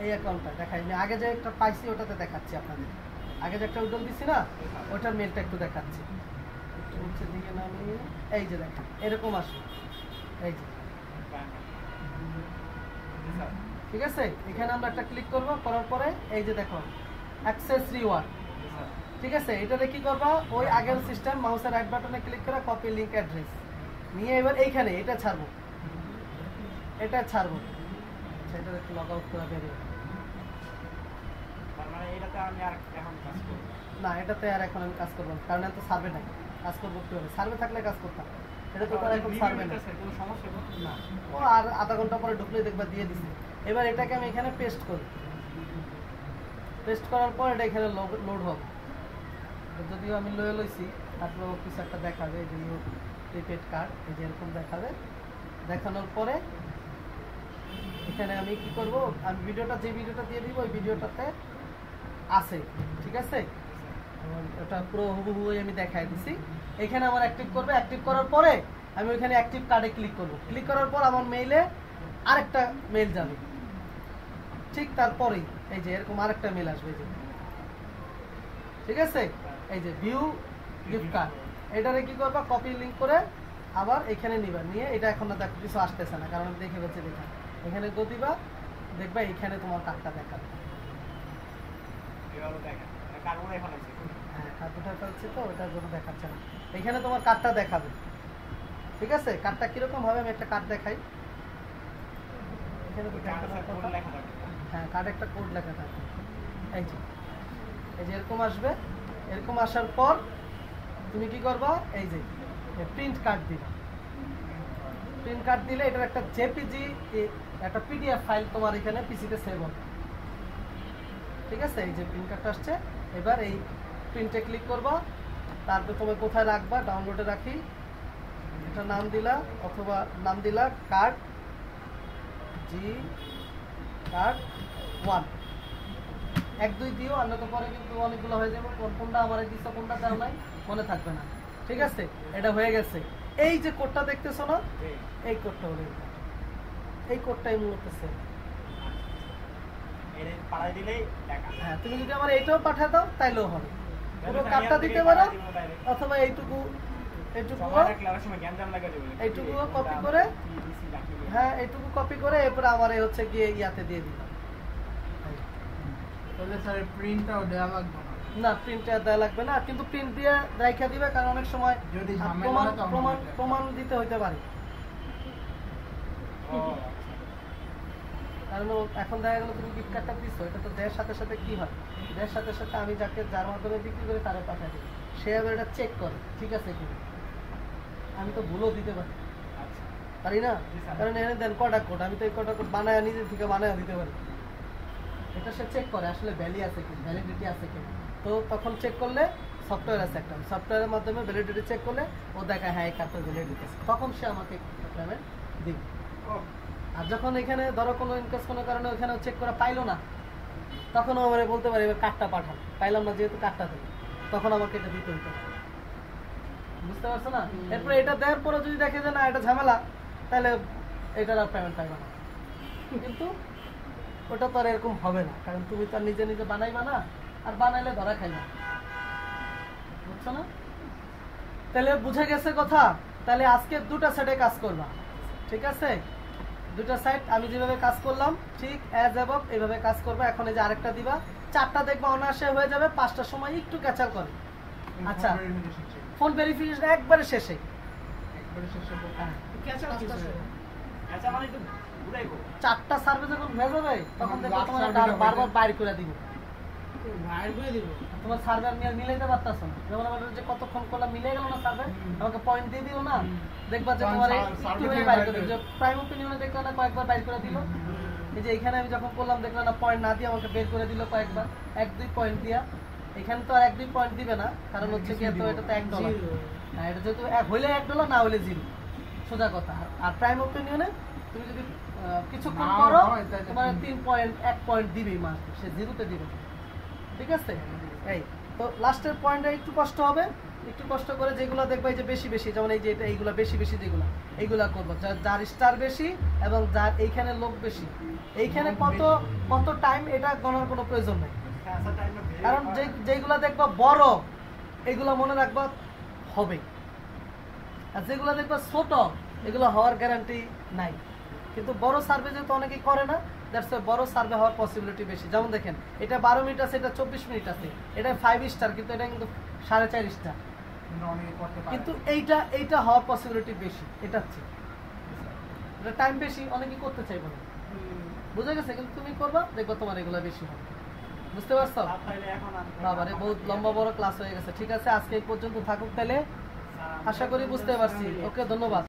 এই অ্যাকাউন্টটা দেখাই, আমি আগে যে একটা পাইছি ওটাতে দেখাচ্ছি আপনাদের, আগে যে একটা উইড্রল দিছি না ওটার মেলটা একটু দেখাচ্ছি। একটু নিচের দিকে নামিয়ে এই যে দেখেন এরকম আসবে, এই যে ঠিক আছে? এখানে আমরা একটা ক্লিক করব, করার পরে এই যে দেখো অ্যাক্সেস রিওয়ার্ড, ঠিক আছে? এটাতে কি করবা, ওই আগের সিস্টেম মাউসের রাইট বাটনে ক্লিক করে কপি লিংক অ্যাড্রেস নিয়ে এবার এইখানে এটা ছাড়বো, এটা ছাড়বো। আচ্ছা এটা একটু লগ আউট করে বেরিয়ে, মানে এটাতে আমি আর এখন কাজ করব না এটাতে আর এখন আমি কাজ করবো না, কারণ এত সার্ভে নাই, কাজ করবো কি হবে? সার্ভে থাকলে কাজ করতাম, এটা তো তার এখন সার্ভে নেই কোনো সমস্যা না। ও আর আধা ঘন্টা পরে ঢুকলে দেখবা দিয়ে দিছে। এবার এটাকে আমি এখানে পেস্ট করি, পেস্ট করার পর এটা এখানে লোড হবে। যদিও আমি লয়ে লইছি, তারপরেও কিছু একটা দেখাবে, এই যে প্রিপেড কার্ড এই যে এরকম দেখাবে। দেখানোর পরে এখানে আমি কি করব, আমি ভিডিওটা যে ভিডিওটা দিয়ে দিব ওই ভিডিওটাতে আছে, ঠিক আছে? ওটা পুরো হুবহু আমি দেখাই দিছি। এখানে আমার অ্যাক্টিভ করবে, অ্যাক্টিভ করার পরে আমি ওইখানে অ্যাক্টিভ কার্ডে ক্লিক করব, ক্লিক করার পর আমার মেইলে আরেকটা মেইল যাবে, ঠিক তারপরেই এই যে এরকম আরেকটা মেইল আসবে, যে ঠিক আছে? এই যে ভিউ গিফট কার্ড, এটারে কি করবা, কপি লিংক করে আবার এখানে নিবা, নিয়ে এটা এখন না দেখো কিছু আসতেছে না, কারণ আমি দেখে ফেলছি। দেখা এখানে গো দিবা, দেখবা এখানে তোমার কার্ডটা দেখাবে। এভাবে দেখেন কার্ডগুলো এখন আছে, হ্যাঁ কার্ড উঠে ফেলছি তো ওটার জন্য দেখাচ্ছে না, এখানে তোমার কার্ডটা দেখাবে, ঠিক আছে? কার্ডটা কিরকম হবে আমি একটা কার্ড দেখাই। এখানে তো দেখানোর কথা। লেখা থাকবে হ্যাঁ কার্ডে একটা কোড লেখা থাকবে, এই যে এরকম আসবে। এরকম আসার পর তুমি কি করবা, এই যে প্রিন্ট কার্ড দিবা। প্রিন্ট কার্ড দিলে এটার একটা জেপিজি একটা পিডিএফ ফাইল তোমার এখানে পিসিতে সেভ হবে, ঠিক আছে? এই যে প্রিন্ট কার্ডটা আসছে, এবার এই প্রিন্টে ক্লিক করবা, তারপর তুমি কোথায় রাখবা, ডাউনলোডে রাখি, এটা নাম দিলা, অথবা নাম দিলা কার্ড জি কার্ড 1 1 2 দিও, অন্য তো পরে কিন্তু অনেকগুলো হয়ে যাবে, কোনটা আমার দিছো কোনটা দাও নাই মনে থাকবে না, ঠিক আছে? এটা হয়ে গেছে। এই যে কোডটা দেখতেছো না, এই কোডটা হলো এটা। এই কোডটাই মূলত সেভ। এর পাঠাই দিলেই দেখা। হ্যাঁ তুমি যদি আমার এইটাও পাঠিয়ে দাও তাইলেও হবে, পুরো কার্ডটা দিতে পারো, অথবা এইটুকুও কপি করে, হ্যাঁ এইটুকু কপি করে এরপরে আমার হচ্ছে গিয়ে ইয়াতে দিয়ে দিলাম। তাহলে স্যার প্রিন্টটাও দেওয়া লাগবে না? না প্রিন্টটা দেওয়া লাগবে না, কিন্তু প্রিন্ট দিয়ে রাইখা দিবে, কারণ অনেক সময় যদি প্রমাণ দিতে হইতে পারে। কারণ এখন দেখা গেল তুমি গিফট কার্ডটা দিচ্ছ, এটা তো দেওয়ার সাথে সাথে কি হয়, দেওয়ার সাথে সাথে আমি যার মাধ্যমে বিক্রি করি তারে পাঠিয়ে দিই, সে আবার এটা চেক করে ঠিক আছে কি। আমি তো ভুলও দিতে পারি, পারি না? কারণ এনে দেন কটা কোড, আমি তো এই কটা কোড বানায় নিজে থেকে বানায় দিতে পারি। এটা সে চেক করে আসলে ভ্যালি আছে কি, ভ্যালিডিটি আছে কি। তো তখন চেক করলে সফটওয়্যার আছে একটা, সফটওয়্যারের মাধ্যমে ভ্যালিডিটি চেক করলে ও দেখায় হ্যাঁ এই কার্ডটা ভ্যালিডিটি আছে, তখন সে আমাকে পেমেন্ট দিবে। আর যখন এখানে ধরো কোনো ইনকেস কোনো কারণে ওইখানে চেক করা পাইলো না, তখন আমার বলতে পারি এবার কার্ডটা পাঠান, পাইলাম না যেহেতু কার্ডটা দেবে, তখন আমাকে এটা দিতে হতে পারে, বুঝতে পারছো না? এরপরে এটা দেওয়ার পরে যদি দেখে যে না এটা ঝামেলা, তাহলে এটার আর পেমেন্ট পাইবা না। কিন্তু ওটা তো আর এরকম হবে না, কারণ তুমি তো আর নিজে নিজে বানাইবা না, আর বানাইলে ধরা খাইবা, বুঝছো না? তাহলে বুঝে গেছে কথা। তাহলে আজকে দুটা সেটে কাজ করবা, ঠিক আছে? দুইটা সাইড আমি যেভাবে কাজ করলাম ঠিক অ্যাজ অ্যাবভ এইভাবে কাজ করবে। এখন এই যে আরেকটা দিবা, 4টা দেখবা অনায়াসে হয়ে যাবে, 5টার সময় একটু ক্যাচাল করে। আচ্ছা ফোন ভেরিফিকেশন একবারে শেষে, হ্যাঁ ক্যাচ আউট কিছু না। আচ্ছা মানে একটু ঘুরাইবো 4টা সার্ভে যখন হয়ে যাবে তখন দেখো তোমার এটা আর বারবার বাইর করে দিব। বাইর করে দিব। তোমার সার্ভার নিয়ে মিলাইতে পারতাছ না, যেমন আমার যে কতক্ষণ করলাম মিলে গেল না সার্ভে, আমাকে পয়েন্ট দিয়ে দিও না, দেখবা যে তোমার একটু হয়ে বাইর করে দিল। প্রাইম ওপিনিয়নে দেখলা না কয়েকবার বাইর করে দিল। এই যে এখানে আমি যখন করলাম দেখলাম না পয়েন্ট না দিয়ে আমাকে বের করে দিল কয়েকবার, 1-2 পয়েন্ট দিয়া। এখানে তো আর 1-2 পয়েন্ট দিবে না, কারণ হচ্ছে কি তো এটা তো $1। হ্যাঁ এটা যেহেতু হইলে $1 না হইলে 0, সোজা কথা। আর প্রাইম ওপিনিয়নে তুমি যদি কিছুক্ষণ করো তোমার 3 পয়েন্ট 1 পয়েন্ট দিবেই মাত্র, সে 0-তে দিবে না। ঠিক আছে? এই তো লাস্টের পয়েন্টটা একটু কষ্ট হবে, একটু কষ্ট করে যেগুলো দেখবা এই যে বেশি বেশি, যেমন এই যে এটা এইগুলা বেশি বেশি যেগুলো এইগুলা করবো, যার স্টার বেশি এবং যার এইখানে লোক বেশি, এইখানে কত কত টাইম এটা গণার কোনো প্রয়োজন নেই। আচ্ছা টাইমটা কারণ যেগুলা দেখবা বড় এগুলো মনে রাখবা হবে, আর যেগুলো দেখবা ছোট এগুলো হওয়ার গ্যারান্টি নাই। কিন্তু বড় সার্ভে যেহেতু অনেকেই করে না, দ্যাটস ওয়াই বড় সার্ভে হওয়ার পসিবিলিটি বেশি। যেমন দেখেন এটা 12 মিনিট আছে, এটা 24 মিনিট আছে, এটা 5 স্টার কিন্তু এটা কিন্তু 4.5 স্টার, কিন্তু এইটা হওয়ার পসিবিলিটি বেশি। এটা হচ্ছে এটা টাইম বেশি, অনেকেই করতে চাইবে না, বুঝে গেছে? কিন্তু তুমি করবা দেখবা তোমার এগুলো বেশি হবে। বুঝতে পারছো? তাহলে এখন বাবারে বহুত লম্বা বড় ক্লাস হয়ে গেছে। ঠিক আছে আজকে এই পর্যন্ত থাকুক তাহলে, আশা করি বুঝতে পারছি। ওকে ধন্যবাদ।